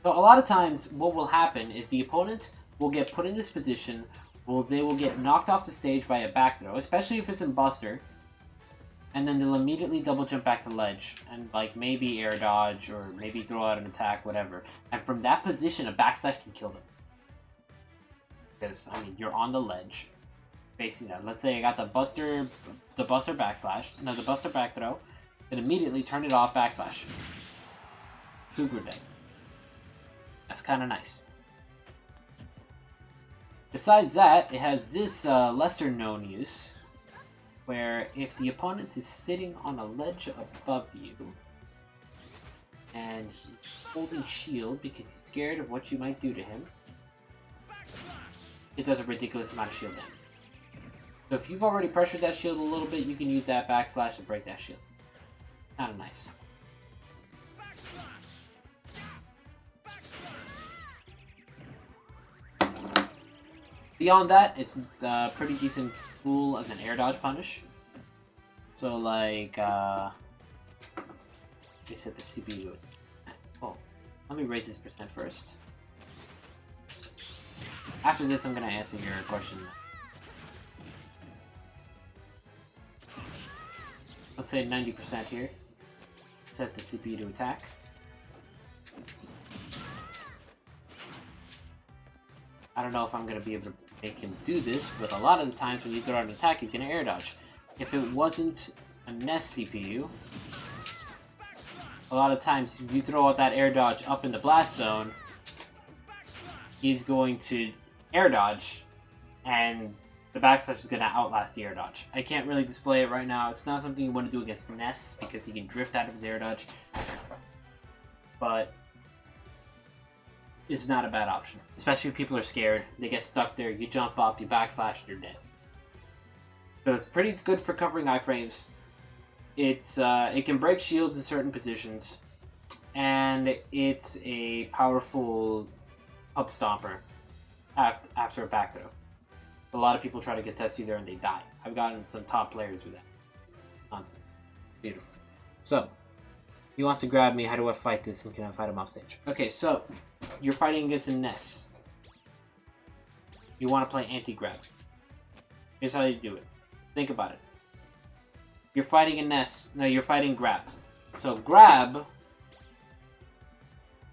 So a lot of times, what will happen is the opponent will get put in this position. They will get knocked off the stage by a back throw, especially if it's in Buster. And then they'll immediately double jump back to ledge and like maybe air dodge or maybe throw out an attack, whatever. And from that position, a backslash can kill them. Because I mean, you're on the ledge, facing them. Let's say I got the Buster backslash, no, the Buster back throw, then immediately turn it off backslash. Super dead. That's kind of nice. Besides that, it has this lesser known use, where if the opponent is sitting on a ledge above you, and he's holding shield because he's scared of what you might do to him, it does a ridiculous amount of shield damage. So if you've already pressured that shield a little bit, you can use that backslash to break that shield. Kind of nice. Beyond that, it's a pretty decent tool as an air dodge punish. So like, let me set the CPU. Oh, let me raise this percent first. After this, I'm gonna answer your question. Let's say 90% here. Set the CPU to attack. I don't know if I'm gonna be able to make him do this, but a lot of the times when you throw out an attack, he's gonna air dodge. If it wasn't a Nest CPU, a lot of times if you throw out that air dodge up in the blast zone, he's going to air dodge, and the backslash is going to outlast the air dodge. I can't really display it right now. It's not something you want to do against Ness, because he can drift out of his air dodge. But it's not a bad option. Especially if people are scared. They get stuck there, you jump up, you backslash, you're dead. So it's pretty good for covering iframes. It can break shields in certain positions. and it's a powerful up stomper after a back throw. A lot of people try to get test you there and they die. I've gotten some top players with that. It's nonsense. Beautiful. So, he wants to grab me. How do I fight this and can I fight him off stage? Okay, so you're fighting against a Ness. You want to play anti-grab. Here's how you do it. Think about it. You're fighting a Ness. No, you're fighting grab. So grab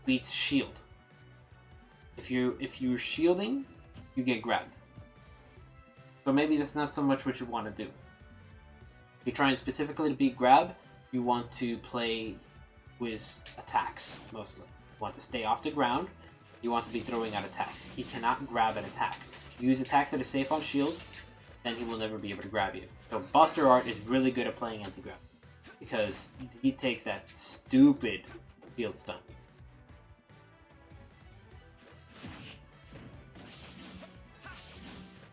beats shield. If you're shielding, you get grabbed. So maybe that's not so much what you want to do. If you're trying specifically to beat grab, you want to play with attacks mostly. You want to stay off the ground. You want to be throwing out attacks. He cannot grab an attack. Use attacks that are safe on shield, then he will never be able to grab you. So Buster Art is really good at playing anti-grab because he takes that stupid field stun.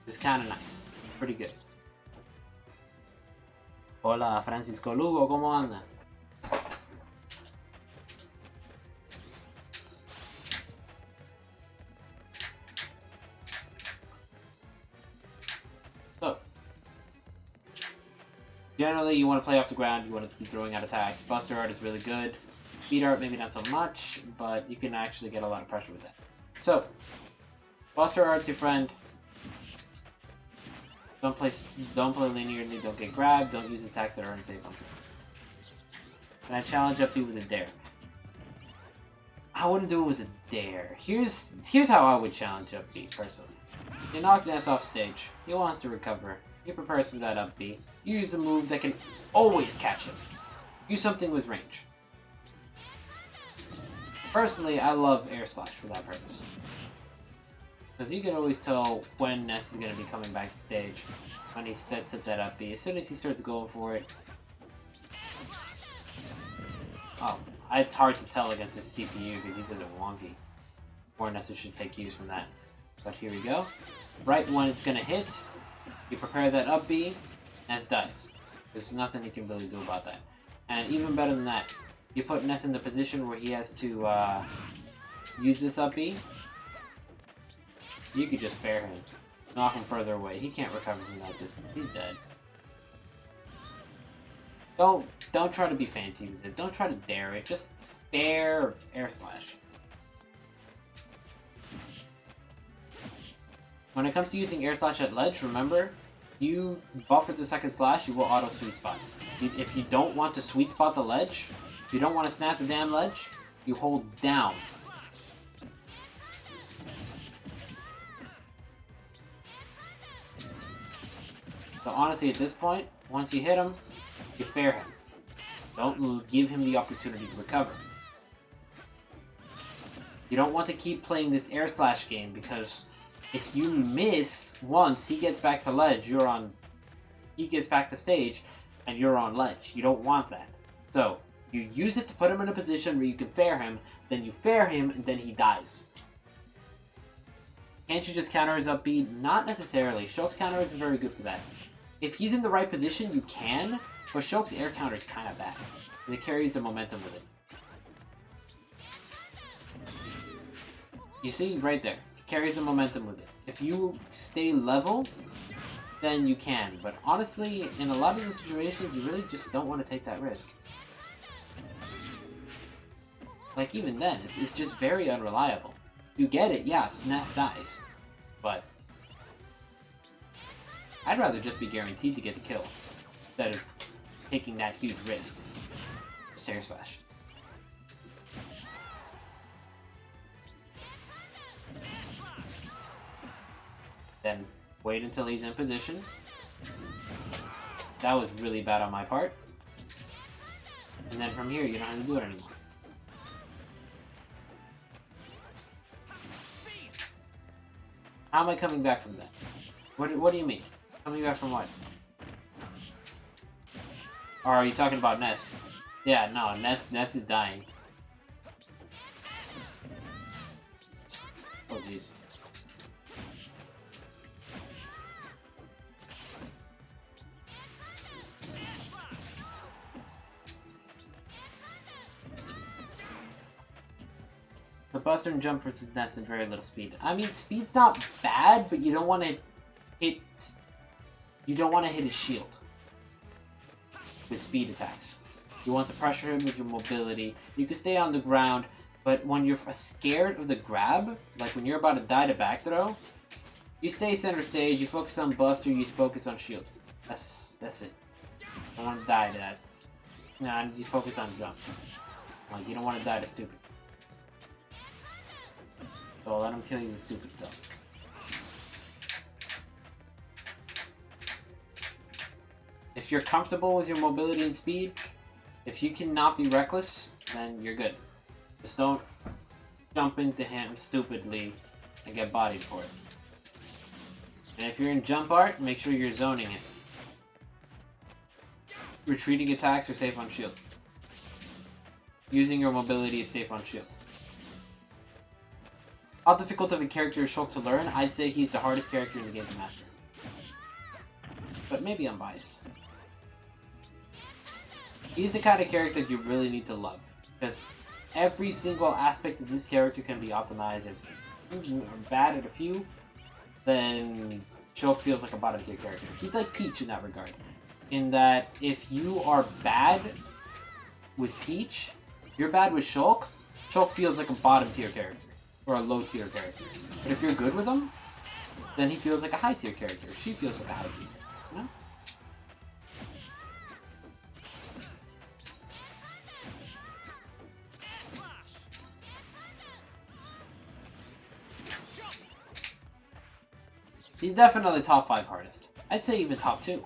It's kind of nice. Pretty good. Hola, Francisco Lugo, ¿cómo anda? So, generally you want to play off the ground, you want to be throwing out attacks. Buster Art is really good. Beat Art maybe not so much, but you can actually get a lot of pressure with that. So, Buster Art's your friend. Don't play linearly, don't get grabbed, don't use attacks that are unsafe on you. And I challenge up you with a dare. I wouldn't do it with a dare. Here's how I would challenge up B personally. You knock Ness off stage. He wants to recover. He prepares for that up B. You use a move that can always catch him. Use something with range. Personally, I love Air Slash for that purpose. Because you can always tell when Ness is going to be coming back to stage. When he sets up that up B. As soon as he starts going for it. Oh, it's hard to tell against his CPU because he does it wonky. More Ness should take use from that. But here we go. Right when it's going to hit, you prepare that up B, Ness dies. There's nothing you can really do about that. And even better than that, you put Ness in the position where he has to use this up B. You could just fair him. Knock him further away. He can't recover from that distance. He's dead. Don't try to be fancy with it. Don't try to dare it. Just fair Air Slash. When it comes to using Air Slash at ledge, remember, you buffer the second slash, you will auto sweet spot. If you don't want to sweet spot the ledge, if you don't want to snap the damn ledge, you hold down. So honestly, at this point, once you hit him, you fair him. Don't give him the opportunity to recover. You don't want to keep playing this Air Slash game because if you miss once, he gets back to ledge, he gets back to stage, and you're on ledge. You don't want that. So, you use it to put him in a position where you can fair him, then you fair him, and then he dies. Can't you just counter his up B? Not necessarily. Shulk's counter isn't very good for that. If he's in the right position, you can, but Shulk's air counter is kind of bad. And it carries the momentum with it. You see, right there. It carries the momentum with it. If you stay level, then you can. But honestly, in a lot of the situations, you really just don't want to take that risk. Like, even then, it's just very unreliable. You get it, yeah, Ness dies. But I'd rather just be guaranteed to get the kill instead of taking that huge risk. Just Air Slash. Then wait until he's in position. That was really bad on my part. And then from here, you don't have to do it anymore. How am I coming back from that? What do you mean? Coming back from what? Or are you talking about Ness? Yeah, no, Ness is dying. Oh, jeez. Buster and jump versus Ness and very little speed. I mean, speed's not bad, but you don't want to hit. You don't want to hit his shield with speed attacks. You want to pressure him with your mobility. You can stay on the ground, but when you're scared of the grab, like when you're about to die to back throw, you stay center stage. You focus on Buster. You focus on shield. That's it. I don't want to die to that. Nah, you focus on jump. Like, you don't want to die to stupid. So let him kill you with stupid stuff. If you're comfortable with your mobility and speed, if you cannot be reckless, then you're good. Just don't jump into him stupidly and get bodied for it. And if you're in jump art, make sure you're zoning it. Retreating attacks are safe on shield. Using your mobility is safe on shield. How difficult of a character is Shulk to learn? I'd say he's the hardest character in the game to master. But maybe I'm biased. He's the kind of character that you really need to love. Because every single aspect of this character can be optimized. If you are bad at a few, then Shulk feels like a bottom tier character. He's like Peach in that regard. In that if you are bad with Peach, you're bad with Shulk, Shulk feels like a bottom tier character. Or a low tier character. But if you're good with him, then he feels like a high tier character. She feels like a high tier character, you know? He's definitely top 5 hardest. I'd say even top 2.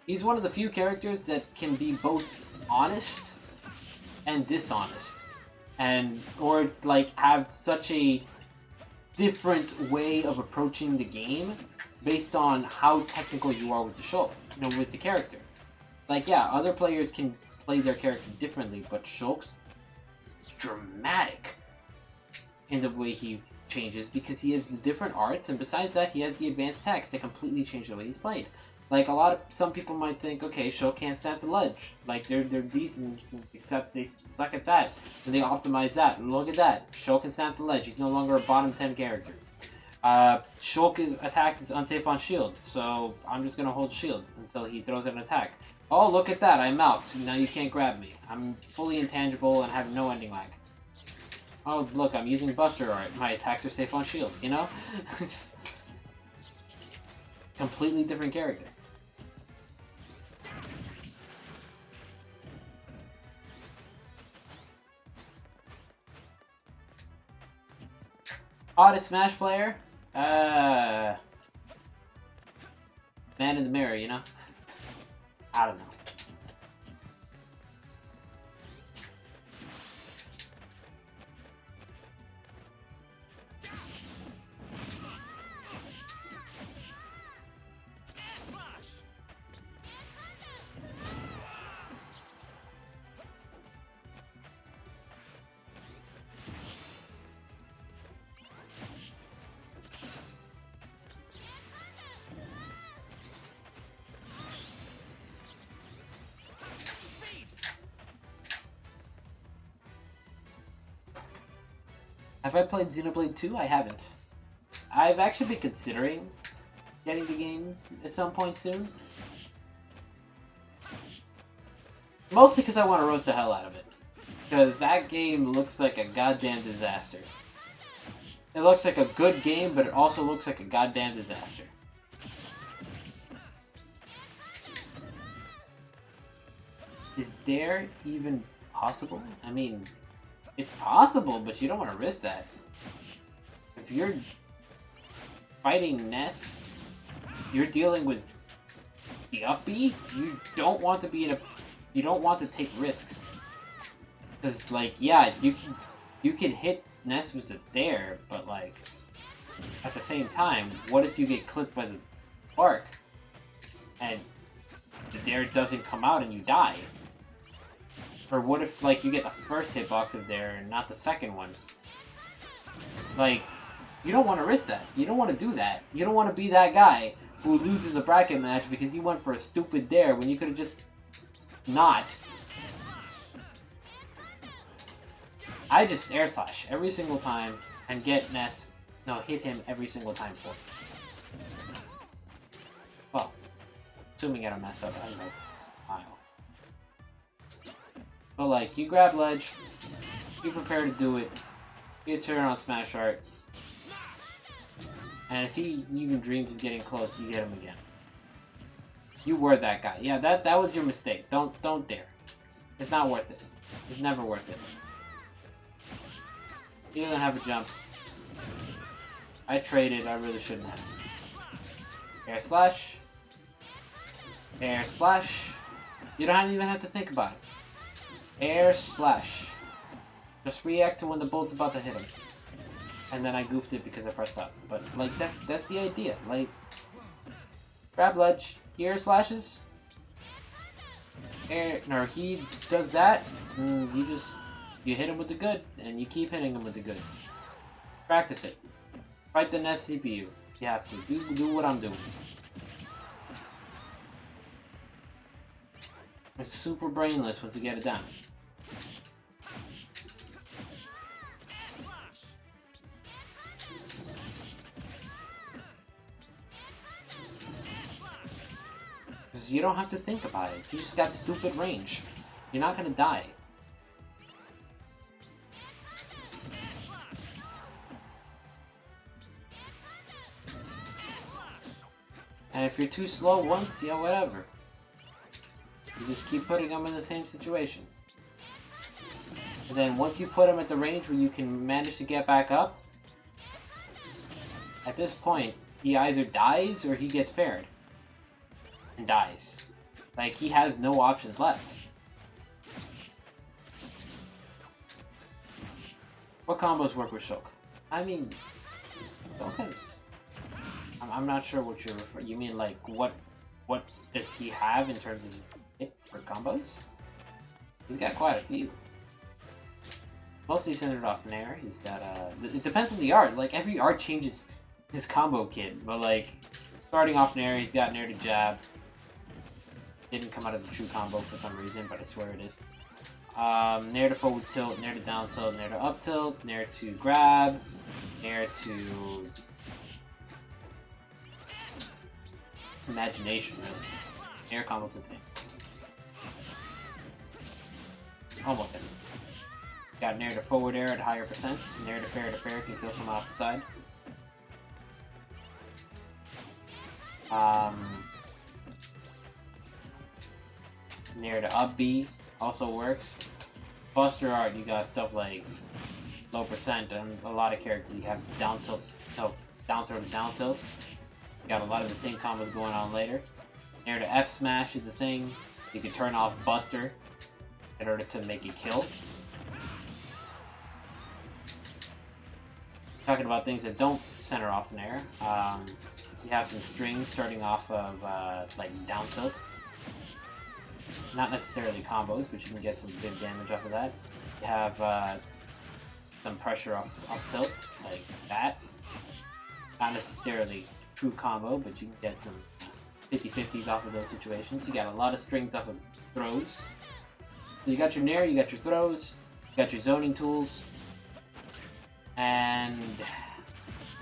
He's one of the few characters that can be both honest and dishonest, and or like have such a different way of approaching the game based on how technical you are with the Shulk, you know, with the character. Like, yeah, other players can play their character differently, but Shulk's dramatic in the way he changes because he has the different arts, and besides that, he has the advanced techs that completely change the way he's played. Like, some people might think, okay, Shulk can't stand the ledge. Like, they're decent, except they suck at that. And they optimize that. And look at that. Shulk can stand the ledge. He's no longer a bottom 10 character. Shulk attacks is unsafe on shield, so I'm just gonna hold shield until he throws an attack. Oh, look at that, I'm out. Now you can't grab me. I'm fully intangible and have no ending lag. Oh, look, I'm using Buster art. My attacks are safe on shield, you know? Completely different character. Hottest Smash player? Man in the mirror, you know? I don't know. Have I played Xenoblade 2? I haven't. I've actually been considering getting the game at some point soon. Mostly because I want to roast the hell out of it. Because that game looks like a goddamn disaster. It looks like a good game, but it also looks like a goddamn disaster. Is Dare even possible? I mean, it's possible, but you don't want to risk that. If you're fighting Ness, you're dealing with Yuppie, you don't want to be in a... You don't want to take risks. Because, like, yeah, you can hit Ness with a Dare, but, like, at the same time, what if you get clipped by the Bark? And the Dare doesn't come out and you die? Or what if, like, you get the first hitbox of Dare and not the second one? Like, you don't want to risk that. You don't want to do that. You don't want to be that guy who loses a bracket match because you went for a stupid Dare when you could have just not. I just air slash every single time and get Ness. No, hit him every single time for it. Well, assuming I don't mess up, I don't know. Pile. But like, you grab ledge, you prepare to do it, you turn on Smash Art, and if he even dreams of getting close, you get him again. You were that guy. Yeah, that was your mistake. Don't dare. It's not worth it. It's never worth it. He doesn't have a jump. I traded. I really shouldn't have. Air slash. Air slash. You don't even have to think about it. Air slash. Just react to when the bolt's about to hit him. And then I goofed it because I pressed up. But like that's the idea. Like, grab ledge. He air slashes. No, he does that. And you hit him with the good, and you keep hitting him with the good. Practice it. Fight the Nest CPU. You have to do what I'm doing. It's super brainless once you get it done. Because you don't have to think about it. You just got stupid range. You're not gonna die. And if you're too slow once, yeah, whatever. You just keep putting them in the same situation. And then once you put them at the range where you can manage to get back up, at this point, he either dies or he gets faired. And dies. Like, he has no options left. What combos work with Shulk? I mean, Shulk has... I'm not sure what you're referring. You mean like what does he have in terms of his hit for combos? He's got quite a few. Mostly centered off Nair. He's got it depends on the art. Like every art changes his combo kit, but like starting off Nair, he's got Nair to jab. Didn't come out of the true combo for some reason, but I swear it is. Nair to forward tilt, Nair to down tilt, Nair to up tilt, Nair to grab, Nair to imagination, really. Air combos a thing. Almost everything. Got Nair to forward air at higher percents. Nair to fair can kill someone off the side. Nair to up B also works. Buster art, you got stuff like low percent, and a lot of characters you have down tilt, down throw to down tilt. Got a lot of the same combos going on later. Nair to F smash is the thing. You can turn off Buster in order to make it kill. Talking about things that don't center off Nair. You have some strings starting off of like down tilt. Not necessarily combos, but you can get some good damage off of that. You have some pressure off tilt, like that. Not necessarily true combo, but you can get some 50-50s off of those situations. You got a lot of strings off of throws. So you got your Nair, you got your throws, you got your zoning tools, and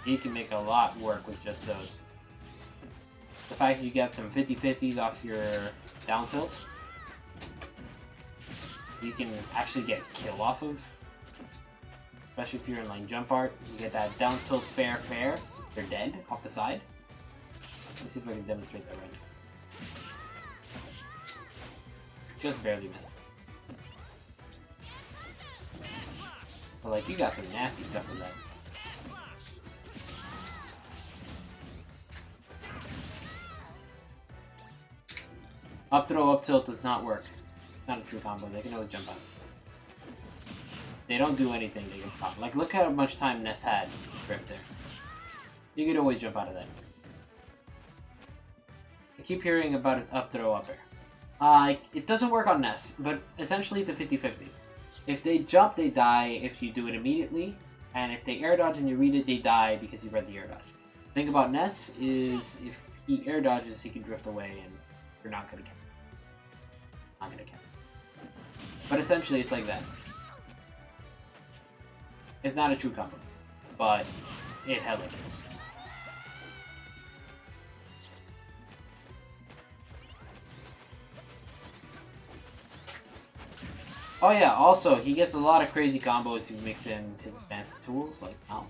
you can make a lot work with just those. The fact that you get some 50-50s off your down tilt, you can actually get kill off of, especially if you're in like jump art. You get that down tilt fair, they're dead off the side. Let me see if I can demonstrate that right now. Just barely missed. But like, you got some nasty stuff with that. Up throw, up tilt does not work. It's not a true combo. They can always jump out. They don't do anything. They can pop. Like, look how much time Ness had drift there. You could always jump out of that. I keep hearing about his up throw, up air. It doesn't work on Ness, but essentially it's a 50-50. If they jump, they die if you do it immediately, and if they air dodge and you read it, they die because you read the air dodge. The thing about Ness is if he air dodges, he can drift away and you're not gonna catch him. Not gonna catch him. But essentially it's like that. It's not a true combo, but it hella kills. Oh yeah, also, he gets a lot of crazy combos if you mix in his advanced tools, like Malk.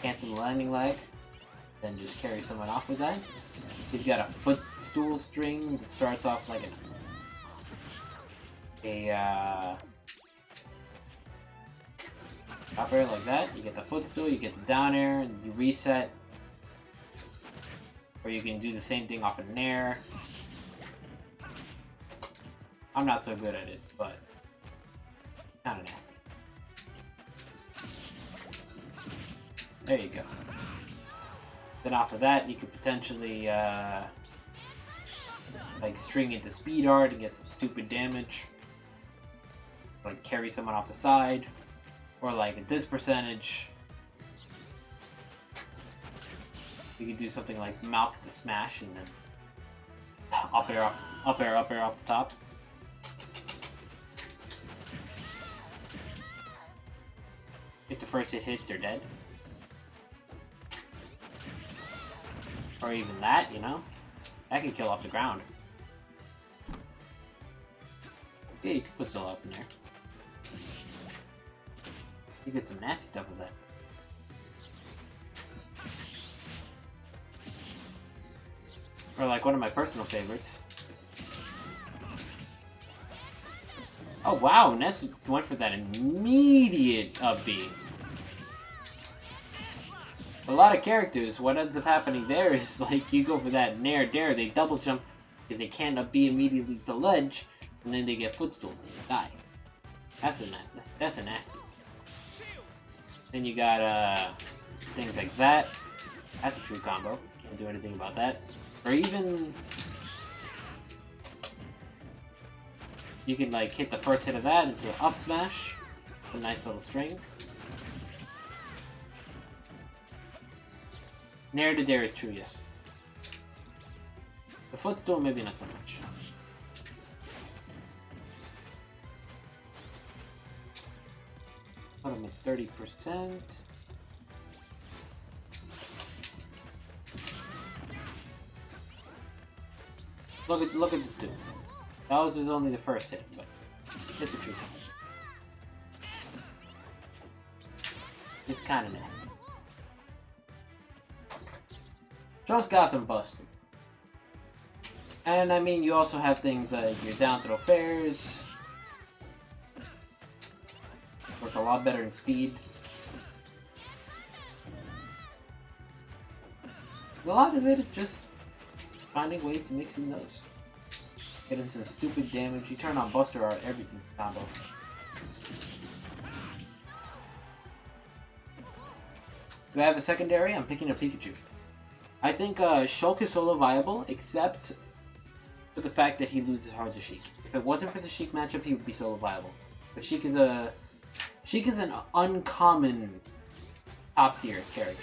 Cancel the landing leg, then just carry someone off with that. He's got a footstool string that starts off like up air like that. You get the footstool, you get the down air, and you reset. Or you can do the same thing off an air. I'm not so good at it, but kind of nasty. There you go. Then off of that, you could potentially like string into speed art and get some stupid damage. Like carry someone off the side, or like at this percentage, you could do something like Malk the smash and then up air off the top. If the first hit hits, they're dead. Or even that, you know? That can kill off the ground. Yeah, you can put still up in there. You get some nasty stuff with that. Or like one of my personal favorites. Oh wow, Ness went for that immediate up B. A lot of characters, what ends up happening there is like you go for that nair dare, they double jump because they can't up B immediately to ledge, and then they get footstooled and they die. That's a nasty. Then you got things like that. That's a true combo. Can't do anything about that. Or even you can like hit the first hit of that into an up smash. A nice little string. Nair to dare is true, yes. The footstool, maybe not so much. Put him at 30%. Look at the two. That was only the first hit, but it's a true one. It's kind of nasty. Just got some busted. And I mean, you also have things like your down throw fairs. Work a lot better in speed. A lot of it is just finding ways to mix in those. Getting some stupid damage. You turn on Buster Art, everything's a combo. Do I have a secondary? I'm picking a Pikachu. I think Shulk is solo viable, except for the fact that he loses hard to Sheik. If it wasn't for the Sheik matchup, he would be solo viable. But Sheik is an uncommon top tier character.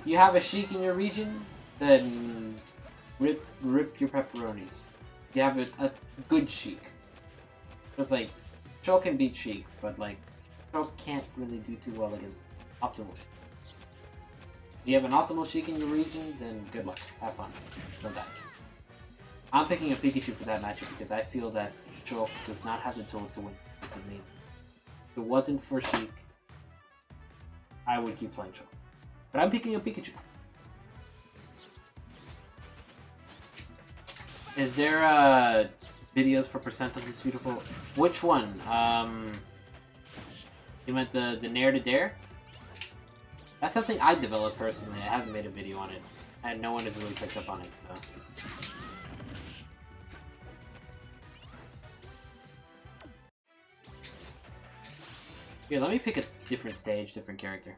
You have a Sheik in your region, then rip your pepperonis. You have a good Sheik. Because like Shulk can beat Sheik, but like Shulk can't really do too well against optimal Sheik. If you have an optimal Sheik in your region, then good luck. Have fun. Don't die. I'm picking a Pikachu for that matchup because I feel that Shulk does not have the tools to win this game. If it wasn't for Sheik, I would keep playing Shulk. But I'm picking a Pikachu. Is there videos for percent of this beautiful? Which one? You meant the Nair to Dare? That's something I developed personally. I haven't made a video on it, and no one has really picked up on it, so. Here, let me pick a different stage, different character.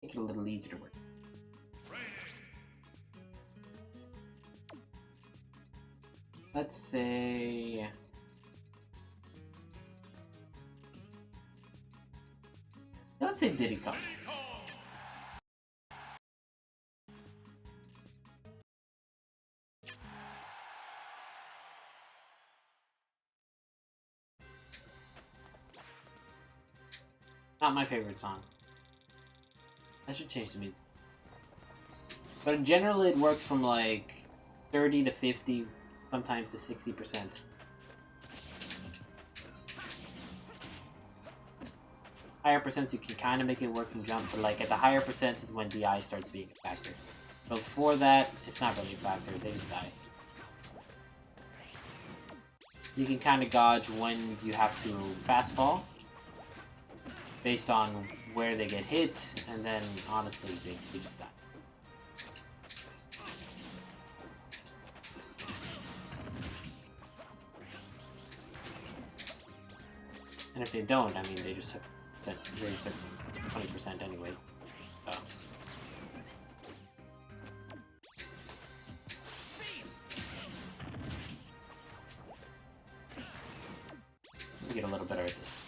Make it a little easier to work. Let's say... Let's say Diddy Kong. not my favorite song. I should change the music. But generally it works from like 30 to 50, sometimes to 60%. Higher percents you can kind of make it work and jump, but like at the higher percents is when DI starts being a factor. But before that, it's not really a factor, they just die. You can kind of gauge when you have to fast fall, based on where they get hit, and then honestly, they just die. And if they don't, I mean, they just took 20% anyways. So. Let me get a little better at this.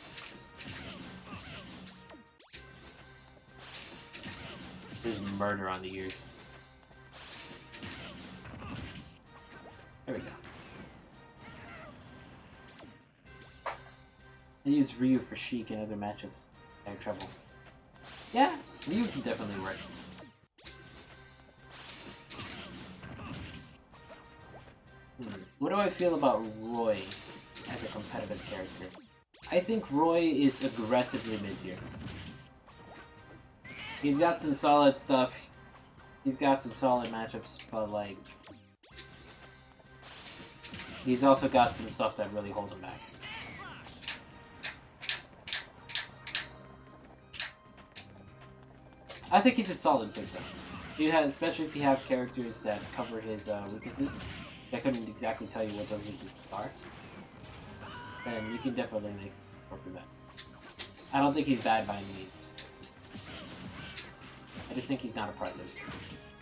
There's murder on the ears. There we go. I use Ryu for Sheik in other matchups. I have trouble. Yeah, Ryu can definitely work. What do I feel about Roy as a competitive character? I think Roy is aggressively mid-tier. He's got some solid stuff. He's got some solid matchups, but like... he's also got some stuff that really hold him back. I think he's a solid pick though. Especially if you have characters that cover his weaknesses. I couldn't exactly tell you what those weaknesses are. Then you can definitely make work with that. I don't think he's bad by any means. I just think he's not oppressive.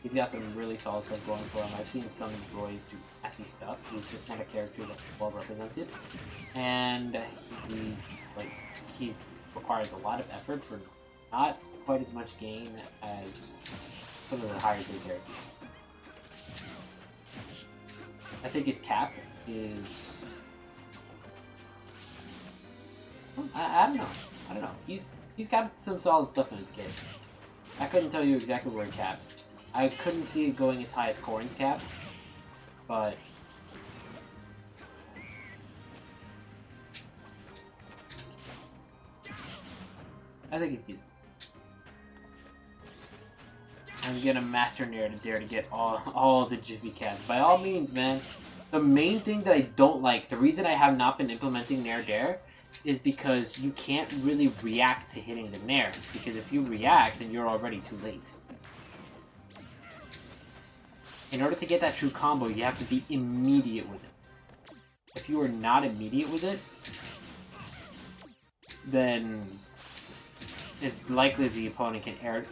He's got some really solid stuff going for him. I've seen some Roys do messy stuff. He's just not a character that's well represented. And he requires a lot of effort for not quite as much gain as some of the higher tier characters. I think his cap is... I don't know. I don't know. He's got some solid stuff in his kit. I couldn't tell you exactly where it caps. I couldn't see it going as high as Corrin's cap, but... I think he's decent. I'm gonna master Nair to dare to get all the Jiffy Cats. By all means, man. The main thing that I don't like, the reason I have not been implementing Nair Dare, is because you can't really react to hitting the Nair. Because if you react, then you're already too late. In order to get that true combo, you have to be immediate with it. If you are not immediate with it, then it's likely the opponent can air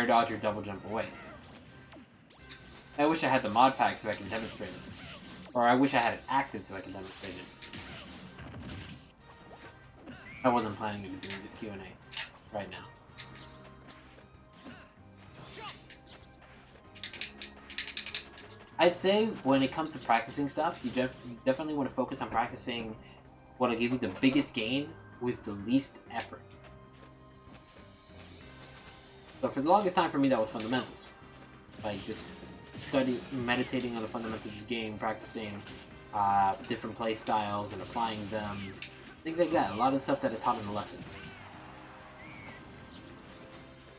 dodge or double jump away. I wish I had the mod pack so I can demonstrate it. Or I wish I had it active so I can demonstrate it. I wasn't planning to be doing this Q&A right now. I'd say when it comes to practicing stuff, you definitely want to focus on practicing what'll give you the biggest gain with the least effort. So for the longest time for me that was fundamentals. Like just meditating on the fundamentals of the game, practicing different play styles and applying them. Things like that. A lot of stuff that I taught in the lesson.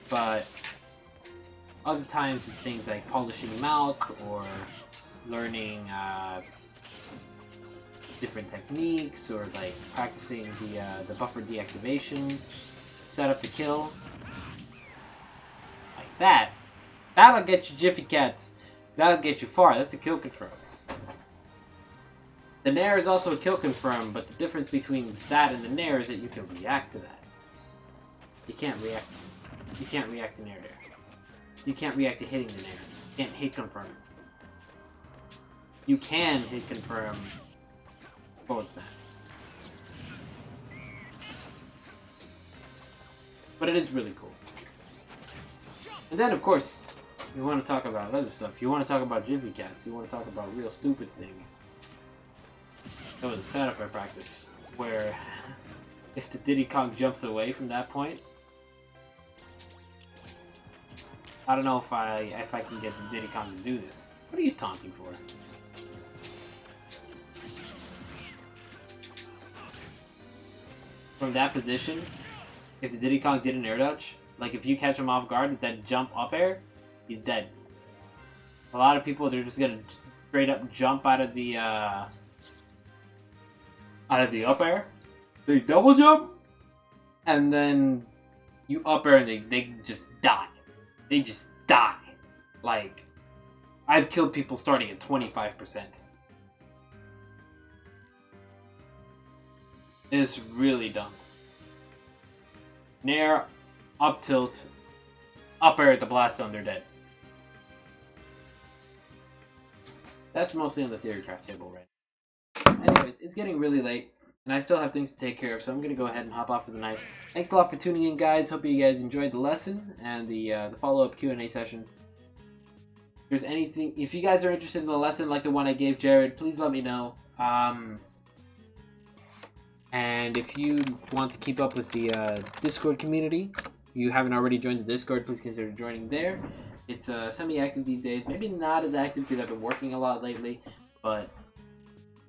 But other times it's things like polishing Malk or learning different techniques or like practicing the buffer deactivation, set up the kill. Like that. That'll get you Jiffy Cats. That'll get you far. That's a kill confirm. The Nair is also a kill confirm, but the difference between that and the Nair is that you can react to that. You can't react. You can't react to Nair there. You can't react to hitting the Nair. You can't hit confirm. You can hit confirm forward smash. But it is really cool. And then, of course, you want to talk about other stuff. You want to talk about Jiffy Cats. You want to talk about real stupid things. There was a setup I practiced where if the Diddy Kong jumps away from that point, I don't know if I can get the Diddy Kong to do this. What are you taunting for? From that position, if the Diddy Kong did an air dodge, like if you catch him off guard, it's that jump up air, he's dead. A lot of people, they're just gonna straight up jump out of the up air. They double jump, and then you up air and they just die. They just die. Like, I've killed people starting at 25%. It's really dumb. Nair, up tilt, up air at the blast zone, they're dead. That's mostly on the theory craft table right now. Anyways, it's getting really late, and I still have things to take care of, so I'm going to go ahead and hop off for the night. Thanks a lot for tuning in, guys. Hope you guys enjoyed the lesson and the follow-up Q&A session. If there's anything, if you guys are interested in the lesson like the one I gave Jared, please let me know. And if you want to keep up with the Discord community, if you haven't already joined the Discord, please consider joining there. It's semi-active these days. Maybe not as active because I've been working a lot lately, but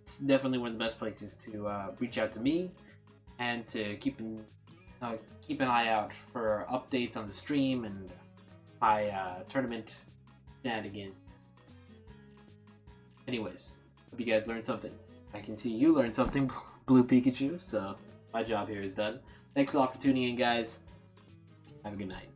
it's definitely one of the best places to reach out to me and to keep an eye out for updates on the stream and my tournament shenanigans. Anyways, hope you guys learned something. I can see you learned something, Blue Pikachu, so my job here is done. Thanks a lot for tuning in, guys. Have a good night.